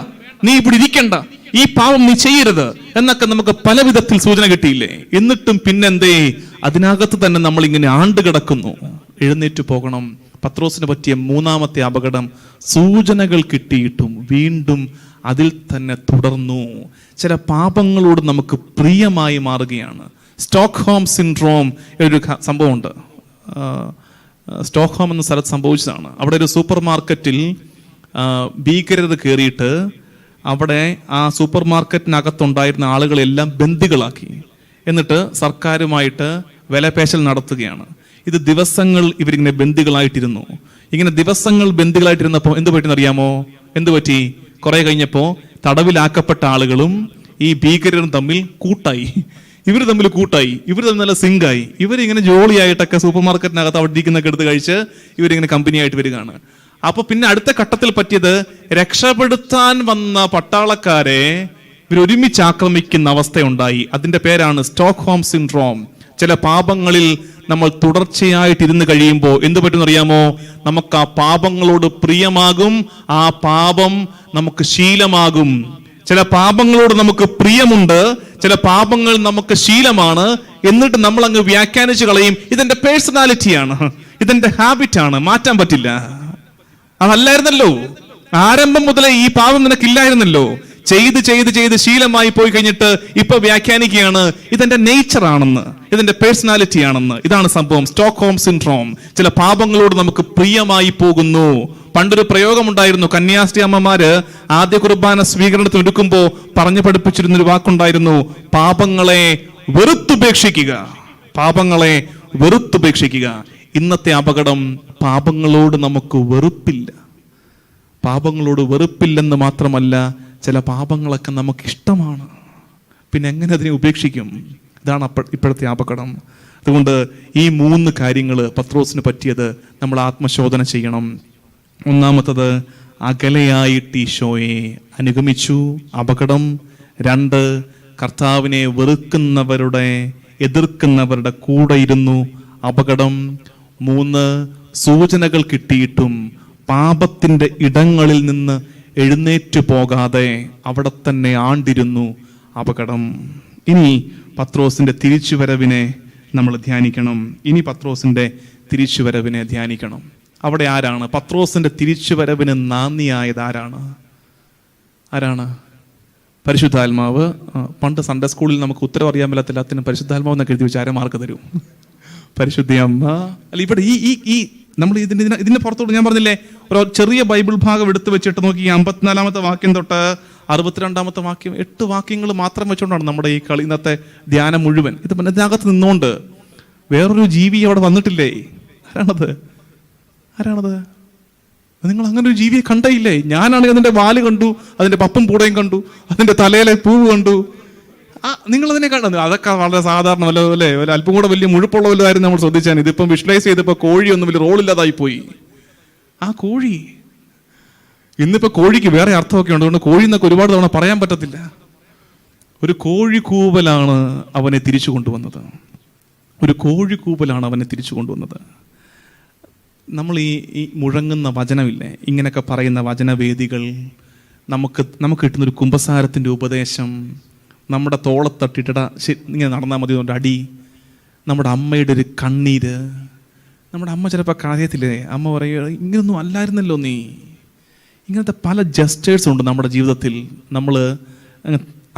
നീ ഇവിടെ ഇരിക്കണ്ട, ഈ പാപം നീ ചെയ്യരുത് എന്നൊക്കെ നമുക്ക് പല വിധത്തിൽ സൂചന കിട്ടിയില്ലേ? എന്നിട്ടും പിന്നെന്തേ, അതിനകത്ത് തന്നെ നമ്മൾ ഇങ്ങനെ ആണ്ടുകിടക്കുന്നു. എഴുന്നേറ്റ് പോകണം. പത്രോസിന് പറ്റിയ മൂന്നാമത്തെ അപകടം, സൂചനകൾ കിട്ടിയിട്ടും വീണ്ടും അതിൽ തന്നെ തുടർന്നു. ചില പാപങ്ങളോട് നമുക്ക് പ്രിയമായി മാറുകയാണ്. സ്റ്റോക്ക്ഹോം സിൻഡ്രോം ഒരു സംഭവമുണ്ട്. സ്റ്റോക്ക്ഹോം എന്ന സ്ഥലത്ത് സംഭവിച്ചതാണ്. അവിടെ ഒരു സൂപ്പർ മാർക്കറ്റിൽ ഭീകരത കയറിയിട്ട് അവിടെ ആ സൂപ്പർ മാർക്കറ്റിനകത്തുണ്ടായിരുന്ന ആളുകളെല്ലാം ബന്ദികളാക്കി. എന്നിട്ട് സർക്കാരുമായിട്ട് വിലപേശൽ നടത്തുകയാണ്. ഇത് ദിവസങ്ങൾ ഇവരിങ്ങനെ ബന്ദികളായിട്ടിരുന്നു. ഇങ്ങനെ ദിവസങ്ങൾ ബന്ദികളായിട്ടിരുന്നപ്പോൾ എന്ത് പറ്റിയെന്ന് അറിയാമോ? എന്ത് പറ്റി? കുറെ കഴിഞ്ഞപ്പോൾ തടവിലാക്കപ്പെട്ട ആളുകളും ഈ ഭീകരരും തമ്മിൽ കൂട്ടായി. ഇവർ തമ്മിൽ നല്ല സിങ്കായി. ഇവരിങ്ങനെ ജോളിയായിട്ടൊക്കെ സൂപ്പർ മാർക്കറ്റിനകത്ത് അവിടെ ഇരിക്കുന്നൊക്കെ എടുത്ത് കഴിച്ച് ഇവരിങ്ങനെ കമ്പനിയായിട്ട് വരികയാണ്. അപ്പൊ പിന്നെ അടുത്ത ഘട്ടത്തിൽ പറ്റിയത്, രക്ഷപ്പെടുത്താൻ വന്ന പട്ടാളക്കാരെ ഇവരൊരുമിച്ച് ആക്രമിക്കുന്ന അവസ്ഥയുണ്ടായി. അതിന്റെ പേരാണ് സ്റ്റോക്ക്ഹോം സിൻഡ്രോം. ചില പാപങ്ങളിൽ നമ്മൾ തുടർച്ചയായിട്ടിരുന്ന് കഴിയുമ്പോൾ എന്ത് പറ്റുമെന്നറിയാമോ? നമുക്ക് ആ പാപങ്ങളോട് പ്രിയമാകും, ആ പാപം നമുക്ക് ശീലമാകും. ചില പാപങ്ങളോട് നമുക്ക് പ്രിയമുണ്ട്, ചില പാപങ്ങൾ നമുക്ക് ശീലമാണ്. എന്നിട്ട് നമ്മൾ അങ്ങ് വ്യാഖ്യാനിച്ചു കളയും, ഇതെന്റെ പേഴ്സണാലിറ്റിയാണ്, ഇതെന്റെ ഹാബിറ്റാണ്, മാറ്റാൻ പറ്റില്ല. അതല്ലായിരുന്നല്ലോ, ആരംഭം മുതലേ ഈ പാപം നിനക്കില്ലായിരുന്നല്ലോ. ചെയ്ത് ചെയ്ത് ചെയ്ത് ശീലമായി പോയി കഴിഞ്ഞിട്ട് ഇപ്പൊ വ്യാഖ്യാനിക്കുകയാണ്, ഇതെന്റെ നേച്ചർ ആണെന്ന്, ഇതെന്റെ പേഴ്സണാലിറ്റി ആണെന്ന്. ഇതാണ് സംഭവം, സ്റ്റോക്ക്ഹോം സിൻഡ്രോം. ചില പാപങ്ങളോട് നമുക്ക് പ്രിയമായി പോകുന്നു. പണ്ടൊരു പ്രയോഗമുണ്ടായിരുന്നു. കന്യാസ്ത്രീ അമ്മമാര് ആദ്യ കുർബാന സ്വീകരണത്തിന് എടുക്കുമ്പോൾ പറഞ്ഞു പഠിപ്പിച്ചിരുന്നൊരു വാക്കുണ്ടായിരുന്നു, പാപങ്ങളെ വെറുത്തുപേക്ഷിക്കുക. പാപങ്ങളെ വെറുത്തുപേക്ഷിക്കുക. ഇന്നത്തെ അപകടം, പാപങ്ങളോട് നമുക്ക് വെറുപ്പില്ല. പാപങ്ങളോട് വെറുപ്പില്ലെന്ന് മാത്രമല്ല, ചില പാപങ്ങളൊക്കെ നമുക്ക് ഇഷ്ടമാണ്. പിന്നെ എങ്ങനെ അതിനെ ഉപേക്ഷിക്കും? ഇതാണ് ഇപ്പോഴത്തെ അപകടം. അതുകൊണ്ട് ഈ 3 കാര്യങ്ങൾ പത്രോസിന് പറ്റിയത് നമ്മൾ ആത്മശോധന ചെയ്യണം. ഒന്നാമത്തത്, അകലെയായിട്ട് ഈശോയെ അനുഗമിച്ചു, അപകടം. 2, കർത്താവിനെ എതിർക്കുന്നവരുടെ കൂടെ ഇരുന്നു, അപകടം. 3, സൂചനകൾ കിട്ടിയിട്ടും പാപത്തിന്റെ ഇടങ്ങളിൽ നിന്ന് എഴുന്നേറ്റു പോകാതെ അവിടെ തന്നെ ആണ്ടിരുന്നു. അപകടം. ഇനി പത്രോസിന്റെ തിരിച്ചുവരവിനെ നമ്മൾ ധ്യാനിക്കണം. തിരിച്ചുവരവിനെ ധ്യാനിക്കണം. അവിടെ ആരാണ് പത്രോസിന്റെ തിരിച്ചുവരവിന് നാന്ദിയായത്? ആരാണ്? പരിശുദ്ധാത്മാവ്. പണ്ട് സൺഡേ സ്കൂളിൽ നമുക്ക് ഉത്തരം അറിയാൻ പറ്റത്തില്ലാത്തതിന് പരിശുദ്ധാത്മാവ് എന്നൊക്കെ എഴുതി വെച്ച് ആരെ മാർക്ക് തരും? പരിശുദ്ധ അമ്മ. അല്ല, ഇവിടെ ഈ നമ്മൾ ഇതിന്റെ പുറത്തോട്ട് ഞാൻ പറഞ്ഞില്ലേ, ഒരു ചെറിയ ബൈബിൾ ഭാഗം എടുത്തു വെച്ചിട്ട് നോക്കി 54-ാമത്തെ വാക്യം തൊട്ട് 62-ാമത്തെ വാക്യം, 8 വാക്യങ്ങൾ മാത്രം വെച്ചുകൊണ്ടാണ് നമ്മുടെ ഈ ഇന്നത്തെ ധ്യാനം മുഴുവൻ. ഇതിനകത്ത് നിന്നുകൊണ്ട് വേറൊരു ജീവി അവിടെ വന്നിട്ടില്ലേ? ആരാണത്? നിങ്ങൾ അങ്ങനെ ഒരു ജീവിയെ കണ്ടയില്ലേ? ഞാനാണെങ്കിൽ അതിന്റെ വാല് കണ്ടു, അതിന്റെ പപ്പും പൂടയും കണ്ടു, അതിന്റെ തലയിലെ പൂവ് കണ്ടു. നിങ്ങൾ അതിനെ കണ്ടു. അതൊക്കെ വളരെ സാധാരണ അല്ലേ, അല്പം കൂടെ വലിയ മുഴുപ്പുള്ള വല്ലതായിരുന്നു നമ്മൾ ശ്രദ്ധിച്ചാൽ. ഇതിപ്പം വിഷ്വലൈസ് ചെയ്തപ്പോ കോഴിയൊന്നും വലിയ റോളില്ലാതായി പോയി. ആ കോഴി ഇന്നിപ്പോ കോഴിക്ക് വേറെ അർത്ഥമൊക്കെ ഉണ്ട്. അതുകൊണ്ട് കോഴി എന്നൊക്കെ ഒരുപാട് തവണ പറയാൻ പറ്റത്തില്ല. ഒരു കോഴിക്കൂവലാണ് അവനെ തിരിച്ചു കൊണ്ടുവന്നത്. നമ്മൾ ഈ മുഴങ്ങുന്ന വചനമില്ലേ, ഇങ്ങനെയൊക്കെ പറയുന്ന വചനവേദികൾ, നമുക്ക് കിട്ടുന്നൊരു കുമ്പസാരത്തിൻ്റെ ഉപദേശം, നമ്മുടെ തോളത്തട്ടിട്ട ഇങ്ങനെ നടന്നാൽ മതി ഒരു അടി, നമ്മുടെ അമ്മയുടെ ഒരു കണ്ണീര്. നമ്മുടെ അമ്മ ചിലപ്പോൾ കാര്യത്തില്ലേ, അമ്മ പറയുക ഇങ്ങനൊന്നും അല്ലായിരുന്നല്ലോ നീ. ഇങ്ങനത്തെ പല ജസ്റ്റേഴ്സ് ഉണ്ട് നമ്മുടെ ജീവിതത്തിൽ നമ്മൾ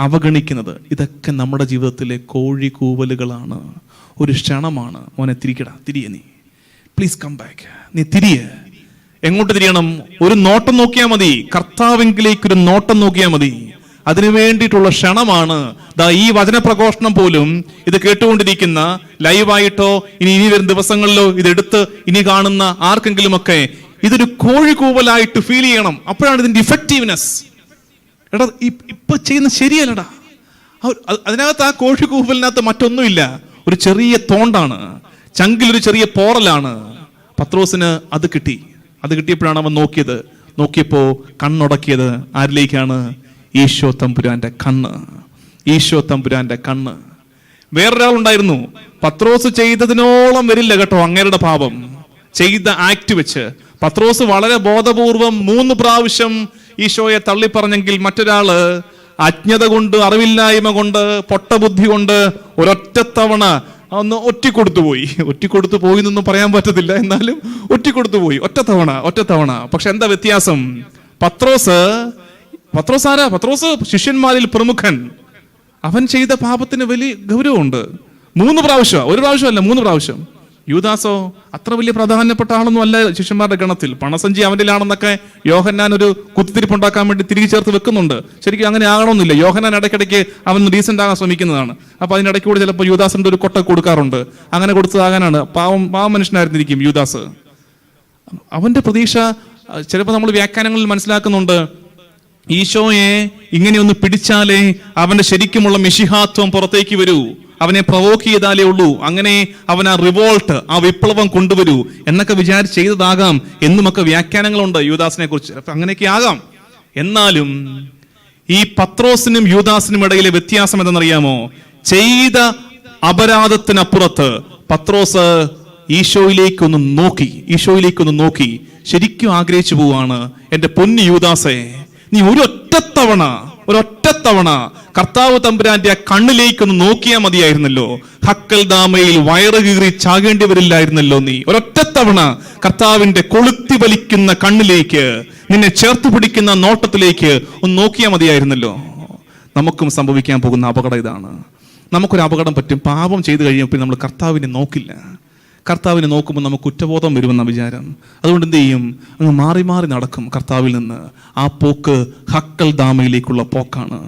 അവഗണിക്കുന്നത്. ഇതൊക്കെ നമ്മുടെ ജീവിതത്തിലെ കോഴിക്കൂവലുകളാണ്, ഒരു ക്ഷണമാണ്. മോനെ തിരിയെ, നീ പ്ലീസ് കം ബാക്ക്. നീ തിരിയെ. എങ്ങോട്ട് തിരിയണം? ഒരു നോട്ടം നോക്കിയാൽ മതി, കർത്താവിലേക്കൊരു നോട്ടം നോക്കിയാൽ മതി. അതിനു വേണ്ടിയിട്ടുള്ള ക്ഷണമാണ് ഈ വചനപ്രഘോഷണം പോലും. ഇത് കേട്ടുകൊണ്ടിരിക്കുന്ന ലൈവായിട്ടോ ഇനി വരുന്ന ദിവസങ്ങളിലോ ഇതെടുത്ത് ഇനി കാണുന്ന ആർക്കെങ്കിലുമൊക്കെ ഇതൊരു കോഴിക്കൂവലായിട്ട് ഫീൽ ചെയ്യണം. അപ്പോഴാണ് ഇതിന്റെ ഇഫക്റ്റീവ്നെസ്. എടാ, ഇപ്പൊ ചെയ്യുന്ന ശരിയല്ലടാ. അതിനകത്ത് ആ കോഴിക്കൂവലിനകത്ത് മറ്റൊന്നുമില്ല, ഒരു ചെറിയ തോണ്ടാണ്, ചങ്കിലൊരു ചെറിയ പോറലാണ്. പത്രോസിന് അത് കിട്ടിയപ്പോഴാണ് അവൻ നോക്കിയപ്പോ കണ്ണുടക്കിയത് ആരിലേക്കാണ്? ഈശോ തമ്പുരാന്റെ കണ്ണ്. വേറൊരാളുണ്ടായിരുന്നു, പത്രോസ് ചെയ്തതിനോളം വരില്ല കേട്ടോ അങ്ങേരുടെ പാപം. ചെയ്ത ആക്ട് വെച്ച് പത്രോസ് വളരെ ബോധപൂർവം 3 പ്രാവശ്യം ഈശോയെ തള്ളിപ്പറഞ്ഞെങ്കിൽ മറ്റൊരാള് അജ്ഞത കൊണ്ട്, അറിവില്ലായ്മ കൊണ്ട്, പൊട്ടബുദ്ധി കൊണ്ട് ഒരൊറ്റത്തവണ ഒന്ന് ഒറ്റിക്കൊടുത്തു പോയി എന്നൊന്നും പറയാൻ പറ്റത്തില്ല, എന്നാലും ഒറ്റിക്കൊടുത്തു പോയി ഒറ്റത്തവണ. പക്ഷെ എന്താ വ്യത്യാസം? പത്രോസ് ആരാ? പത്രോസ് ശിഷ്യന്മാരിൽ പ്രമുഖൻ. അവൻ ചെയ്ത പാപത്തിന് വലിയ ഗൗരവമുണ്ട്. 3 പ്രാവശ്യം, ഒരു പ്രാവശ്യമല്ല, 3 പ്രാവശ്യം. യൂദാസോ അത്ര വലിയ പ്രാധാന്യപ്പെട്ട ആളൊന്നും അല്ല ശിഷ്യന്മാരുടെ ഗണത്തിൽ. പണസഞ്ചി അവനിലാണെന്നൊക്കെ യോഹന്നാൻ ഒരു കുത്തിത്തിരിപ്പുണ്ടാക്കാൻ വേണ്ടി തിരികെ ചേർത്ത് വെക്കുന്നുണ്ട്. ശരിക്കും അങ്ങനെ ആകണമെന്നില്ല. യോഹന്നാൻ ഇടയ്ക്കിടയ്ക്ക് അവൻ ഡീസന്റ് ആകാൻ ശ്രമിക്കുന്നതാണ്. അപ്പൊ അതിനിടയ്ക്ക് കൂടി ചിലപ്പോൾ യൂദാസിന്റെ ഒരു കൊട്ട കൊടുക്കാറുണ്ട്. അങ്ങനെ കൊടുത്തതാകാനാണ്. പാവം മനുഷ്യനായിരുന്നിരിക്കും യൂദാസ്. അവന്റെ പ്രതീക്ഷ ചിലപ്പോൾ നമ്മൾ വ്യാഖ്യാനങ്ങളിൽ മനസ്സിലാക്കുന്നുണ്ട്, ഈശോയെ ഇങ്ങനെയൊന്ന് പിടിച്ചാലേ അവന്റെ ശരിക്കുമുള്ള മിശിഹാത്വം പുറത്തേക്ക് വരൂ, അവനെ പ്രവോക്ക് ചെയ്താലേ ഉള്ളൂ, അങ്ങനെ അവൻ ആ റിവോൾട്ട്, ആ വിപ്ലവം കൊണ്ടുവരൂ എന്നൊക്കെ വിചാരിച്ച് ചെയ്തതാകാം എന്നുമൊക്കെ വ്യാഖ്യാനങ്ങളുണ്ട് യൂദാസിനെ കുറിച്ച്. അപ്പൊ അങ്ങനെയൊക്കെ ആകാം. എന്നാലും ഈ പത്രോസിനും യൂദാസിനും ഇടയിലെ വ്യത്യാസം എന്തെന്നറിയാമോ? ചെയ്ത അപരാധത്തിനപ്പുറത്ത് പത്രോസ് ഈശോയിലേക്കൊന്ന് നോക്കി ശരിക്കും ആഗ്രഹിച്ചു പോവാണ്, എന്റെ പൊന്നു യൂദാസേ, നീ ഒരൊറ്റത്തവണ കർത്താവ് തമ്പുരാന്റെ ആ കണ്ണിലേക്കൊന്ന് നോക്കിയാൽ മതിയായിരുന്നല്ലോ. ഹക്കൽ ദാമയിൽ വയറ് കീറി ചാകേണ്ടി വരില്ലായിരുന്നല്ലോ. നീ ഒരൊറ്റത്തവണ കർത്താവിന്റെ കൊളുത്തി വലിക്കുന്ന കണ്ണിലേക്ക്, നിന്നെ ചേർത്ത് പിടിക്കുന്ന നോട്ടത്തിലേക്ക് ഒന്ന് നോക്കിയാൽ മതിയായിരുന്നല്ലോ. നമുക്കും സംഭവിക്കാൻ പോകുന്ന അപകടം ഇതാണ്. നമുക്കൊരു അപകടം പറ്റും. പാപം ചെയ്തു കഴിയുമ്പോൾ നമ്മൾ കർത്താവിനെ നോക്കില്ല. കർത്താവിനെ നോക്കുമ്പോൾ നമുക്ക് കുറ്റബോധം വരുമെന്ന വിചാരം. അതുകൊണ്ട് എന്ത് ചെയ്യും? അങ്ങ് മാറി നടക്കും കർത്താവിൽ നിന്ന്. ആ പോക്ക് ഹക്കൽ ദാമയിലേക്കുള്ള പോക്കാണ്.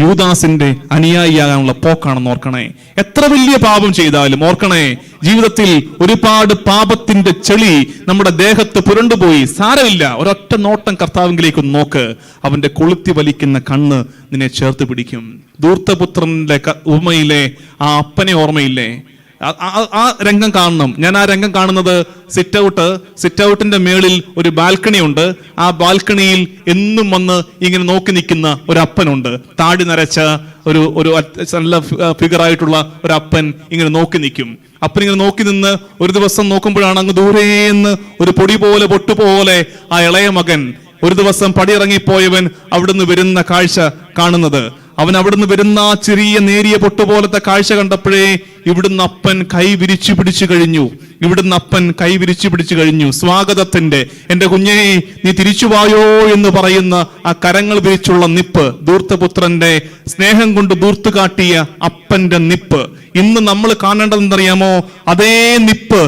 യൂദാസിന്റെ അനുയായിയാകാനുള്ള പോക്കാണെന്ന് ഓർക്കണേ. എത്ര വലിയ പാപം ചെയ്താലും ഓർക്കണേ, ജീവിതത്തിൽ ഒരുപാട് പാപത്തിന്റെ ചെളി നമ്മുടെ ദേഹത്ത് പുരണ്ടുപോയി. സാരമില്ല, ഒരൊറ്റ നോട്ടം കർത്താവിലേക്ക് നോക്ക്. അവന്റെ കൊളുത്തി വലിക്കുന്ന കണ്ണ് നിന്നെ ചേർത്ത് പിടിക്കും. ധൂർത്തപുത്രന്റെ ഉപമയിലെ ആ അപ്പനെ ഓർമ്മയില്ലേ? ആ രംഗം കാണണം. ഞാൻ ആ രംഗം കാണുന്നത് സിറ്റ് ഔട്ടിന്റെ മേളിൽ ഒരു ബാൽക്കണി ഉണ്ട്. ആ ബാൽക്കണിയിൽ എന്നും വന്ന് ഇങ്ങനെ നോക്കി നിൽക്കുന്ന ഒരു അപ്പനുണ്ട്. താടി നരച്ച ഒരു ഒരു നല്ല ഫിഗറായിട്ടുള്ള ഒരു അപ്പൻ ഇങ്ങനെ നോക്കി നിൽക്കും. അപ്പൻ ഇങ്ങനെ നോക്കി നിന്ന് ഒരു ദിവസം നോക്കുമ്പോഴാണ് അങ്ങ് ദൂരേന്ന് ഒരു പൊടി പോലെ പൊട്ടുപോലെ ആ ഇളയ മകൻ ഒരു ദിവസം പടിയിറങ്ങിപ്പോയവൻ അവിടുന്ന് വരുന്ന കാഴ്ച കാണുന്നത്. അവൻ അവിടുന്ന് വരുന്ന ചെറിയ നേരിയ പൊട്ടുപോലത്തെ കാഴ്ച കണ്ടപ്പോഴേ ഇവിടുന്ന് അപ്പൻ കൈ വിരിച്ചു പിടിച്ചു കഴിഞ്ഞു. സ്വാഗതത്തിന്റെ, എന്റെ കുഞ്ഞേ നീ തിരിച്ചുവായോ എന്ന് പറയുന്ന ആ കരങ്ങൾ വിരിച്ചുള്ള നിപ്പ്, ധൂർത്തപുത്രന്റെ സ്നേഹം കൊണ്ട് ധൂർത്ത് കാട്ടിയ അപ്പന്റെ നിപ്പ് ഇന്ന് നമ്മൾ കാണേണ്ടതെന്നറിയാമോ? അതേ നിപ്പ്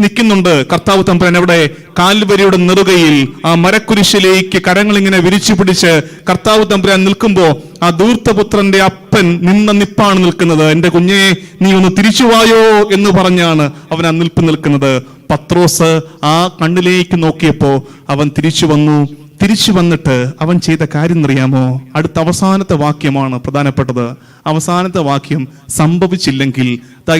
നിൽക്കുന്നുണ്ട് കർത്താവ് തമ്പുരാൻ അവിടെ കാൽവരിയുടെ നെറുകയിൽ ആ മരക്കുരിശിലേക്ക് കരങ്ങൾ ഇങ്ങനെ വിരിച്ചു പിടിച്ച് കർത്താവ് തമ്പുരാൻ നിൽക്കുമ്പോ ആ ധൂർത്തപുത്രന്റെ അപ്പൻ നിന്ന നിപ്പാണ് നിൽക്കുന്നത്. എന്റെ കുഞ്ഞെ നീ ഒന്ന് തിരിച്ചുവായോ എന്ന് പറഞ്ഞാണ് അവൻ ആ നിൽപ്പ് നിൽക്കുന്നത്. പത്രോസ് ആ കണ്ണിലേക്ക് നോക്കിയപ്പോ അവൻ തിരിച്ചു വന്നിട്ട് അവൻ ചെയ്ത കാര്യം അറിയാമോ? അടുത്ത അവസാനത്തെ വാക്യമാണ് പ്രധാനപ്പെട്ടത്. അവസാനത്തെ വാക്യം സംഭവിച്ചില്ലെങ്കിൽ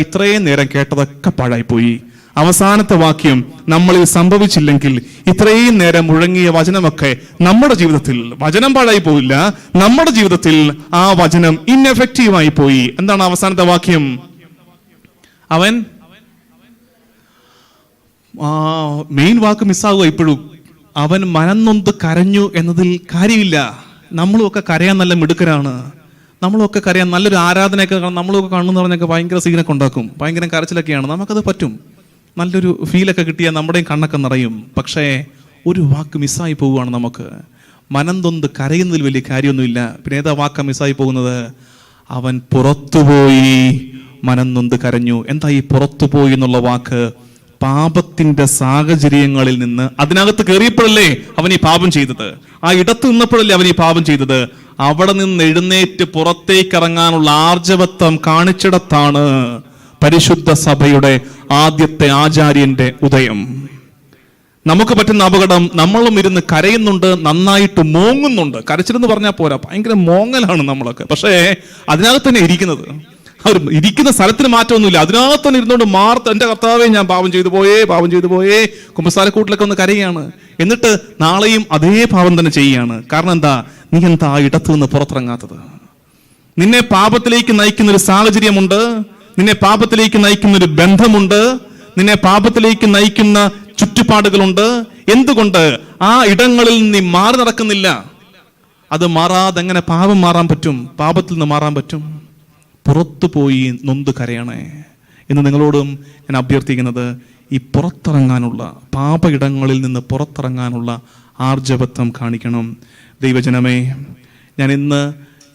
ഇത്രയും നേരം കേട്ടതൊക്കെ പാഴായിപ്പോയി. അവസാനത്തെ വാക്യം നമ്മളിൽ സംഭവിച്ചില്ലെങ്കിൽ ഇത്രയും നേരം മുഴങ്ങിയ വചനമൊക്കെ നമ്മുടെ ജീവിതത്തിൽ വചനം പാഴായി പോയില്ല, നമ്മുടെ ജീവിതത്തിൽ ആ വചനം ഇൻഎഫക്റ്റീവായി പോയി. എന്താണ് അവസാനത്തെ വാക്യം? അവൻ മെയിൻ വാക്ക് മിസ്സാകുക ഇപ്പോഴും. അവൻ മനംനൊന്ത് കരഞ്ഞു എന്നതിൽ കാര്യമില്ല. നമ്മളുമൊക്കെ കരയാൻ നല്ല മിടുക്കരാണ്, നമ്മളുമൊക്കെ കരയാൻ നല്ലൊരു ആരാധനയൊക്കെ നമ്മളൊക്കെ കാണുന്ന പറഞ്ഞൊക്കെ ഭയങ്കര സീനൊക്കെ ഉണ്ടാക്കും, ഭയങ്കര കരച്ചിലൊക്കെയാണ്, നമുക്കത് പറ്റും. നല്ലൊരു ഫീലൊക്കെ കിട്ടിയാൽ നമ്മുടെയും കണ്ണൊക്കെ നിറയും. പക്ഷേ ഒരു വാക്ക് മിസ്സായി പോവുകയാണ് നമുക്ക്. മനം തൊന്ത് കരയുന്നതിൽ വലിയ കാര്യമൊന്നുമില്ല. പിന്നെ ഏതാ വാക്ക മിസ്സായി പോകുന്നത്? അവൻ പുറത്തുപോയി മനം നൊന്ത് കരഞ്ഞു. എന്താ ഈ പുറത്തുപോയി എന്നുള്ള വാക്ക്? പാപത്തിന്റെ സാഹചര്യങ്ങളിൽ നിന്ന് അതിനകത്ത് കയറിയപ്പോഴല്ലേ അവൻ ഈ പാപം ചെയ്തത്, ആ ഇടത്ത് നിന്നപ്പോഴല്ലേ അവൻ ഈ പാപം ചെയ്തത്. അവിടെ നിന്ന് എഴുന്നേറ്റ് പുറത്തേക്ക് ഇറങ്ങാനുള്ള ആർജവത്വം കാണിച്ചിടത്താണ് പരിശുദ്ധ സഭയുടെ ആദ്യത്തെ ആചാര്യന്റെ ഉദയം. നമുക്ക് പറ്റുന്ന അപകടം, നമ്മളും ഇരുന്ന് കരയുന്നുണ്ട്, നന്നായിട്ട് മോങ്ങുന്നുണ്ട്. കരച്ചിലെന്ന് പറഞ്ഞാൽ പോരാ, ഭയങ്കര മോങ്ങലാണ് നമ്മളൊക്കെ. പക്ഷേ അതിനകത്ത് തന്നെ ഇരിക്കുന്നത്, അവർ ഇരിക്കുന്ന സ്ഥലത്തിന് മാറ്റമൊന്നുമില്ല, അതിനകത്ത് തന്നെ ഇരുന്നുകൊണ്ട് മാർത്ത് എന്റെ കർത്താവേ ഞാൻ പാപം ചെയ്തു പോയേ കുമ്പസാരക്കൂട്ടിലൊക്കെ ഒന്ന് കരയാണ്. എന്നിട്ട് നാളെയും അതേ പാപം തന്നെ ചെയ്യുകയാണ്. കാരണം എന്താ? നീ എന്താ ഇടത്തു നിന്ന് പുറത്തിറങ്ങാത്തത്? നിന്നെ പാപത്തിലേക്ക് നയിക്കുന്ന ഒരു സാഹചര്യമുണ്ട്, നിന്നെ പാപത്തിലേക്ക് നയിക്കുന്ന ഒരു ബന്ധമുണ്ട്, നിന്നെ പാപത്തിലേക്ക് നയിക്കുന്ന ചുറ്റുപാടുകളുണ്ട്. എന്തുകൊണ്ട് ആ ഇടങ്ങളിൽ നീ മാറി നടക്കുന്നില്ല? അത് മാറാതെ എങ്ങനെ പാപം മാറാൻ പറ്റും? പാപത്തിൽ നിന്ന് മാറാൻ പറ്റും? പുറത്തു പോയി നൊന്ത് കരയണേ എന്ന് നിങ്ങളോടും ഞാൻ അഭ്യർത്ഥിക്കുന്നത്. ഈ പുറത്തിറങ്ങാനുള്ള, പാപ ഇടങ്ങളിൽ നിന്ന് പുറത്തിറങ്ങാനുള്ള ആർജവത്വം കാണിക്കണം. ദൈവജനമേ, ഞാൻ ഇന്ന്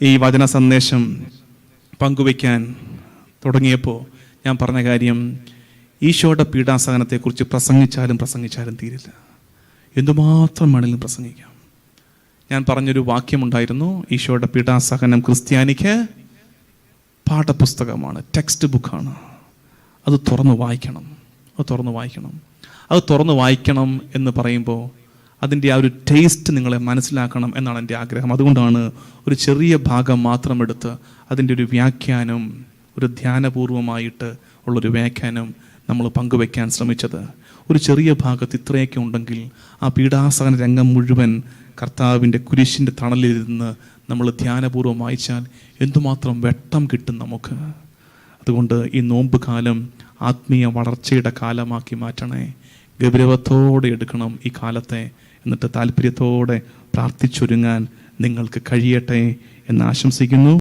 ഈ വചന സന്ദേശം പങ്കുവയ്ക്കാൻ തുടങ്ങിയപ്പോൾ ഞാൻ പറഞ്ഞ കാര്യം, ഈശോയുടെ പീഡാസഹനത്തെക്കുറിച്ച് പ്രസംഗിച്ചാലും തീരില്ല. എന്തുമാത്രം വേണമെങ്കിലും പ്രസംഗിക്കാം. ഞാൻ പറഞ്ഞൊരു വാക്യമുണ്ടായിരുന്നു, ഈശോയുടെ പീഡാസഹനം ക്രിസ്ത്യാനിക്ക് പാഠപുസ്തകമാണ്, ടെക്സ്റ്റ് ബുക്കാണ്. അത് തുറന്ന് വായിക്കണം. അത് തുറന്ന് വായിക്കണം എന്ന് പറയുമ്പോൾ അതിൻ്റെ ആ ഒരു ടേസ്റ്റ് നിങ്ങളെ മനസ്സിലാക്കണം എന്നാണ് എൻ്റെ ആഗ്രഹം. അതുകൊണ്ടാണ് ഒരു ചെറിയ ഭാഗം മാത്രം എടുത്ത് അതിൻ്റെ ഒരു വ്യാഖ്യാനം, ഒരു ധ്യാനപൂർവമായിട്ട് ഉള്ളൊരു വ്യാഖ്യാനം നമ്മൾ പങ്കുവെക്കാൻ ശ്രമിച്ചത്. ഒരു ചെറിയ ഭാഗത്ത് ഇത്രയൊക്കെ ഉണ്ടെങ്കിൽ ആ പീഡാസഹന രംഗം മുഴുവൻ കർത്താവിൻ്റെ കുരിശിൻ്റെ തണലിലിരുന്ന് നമ്മൾ ധ്യാനപൂർവ്വം വായിച്ചാൽ എന്തുമാത്രം വെട്ടം കിട്ടും നമുക്ക്. അതുകൊണ്ട് ഈ നോമ്പ് കാലം ആത്മീയ വളർച്ചയുടെ കാലമാക്കി മാറ്റണേ. ഗൗരവത്തോടെ എടുക്കണം ഈ കാലത്തെ. എന്നിട്ട് താല്പര്യത്തോടെ പ്രാർത്ഥിച്ചൊരുങ്ങാൻ നിങ്ങൾക്ക് കഴിയട്ടെ എന്ന് ആശംസിക്കുന്നു.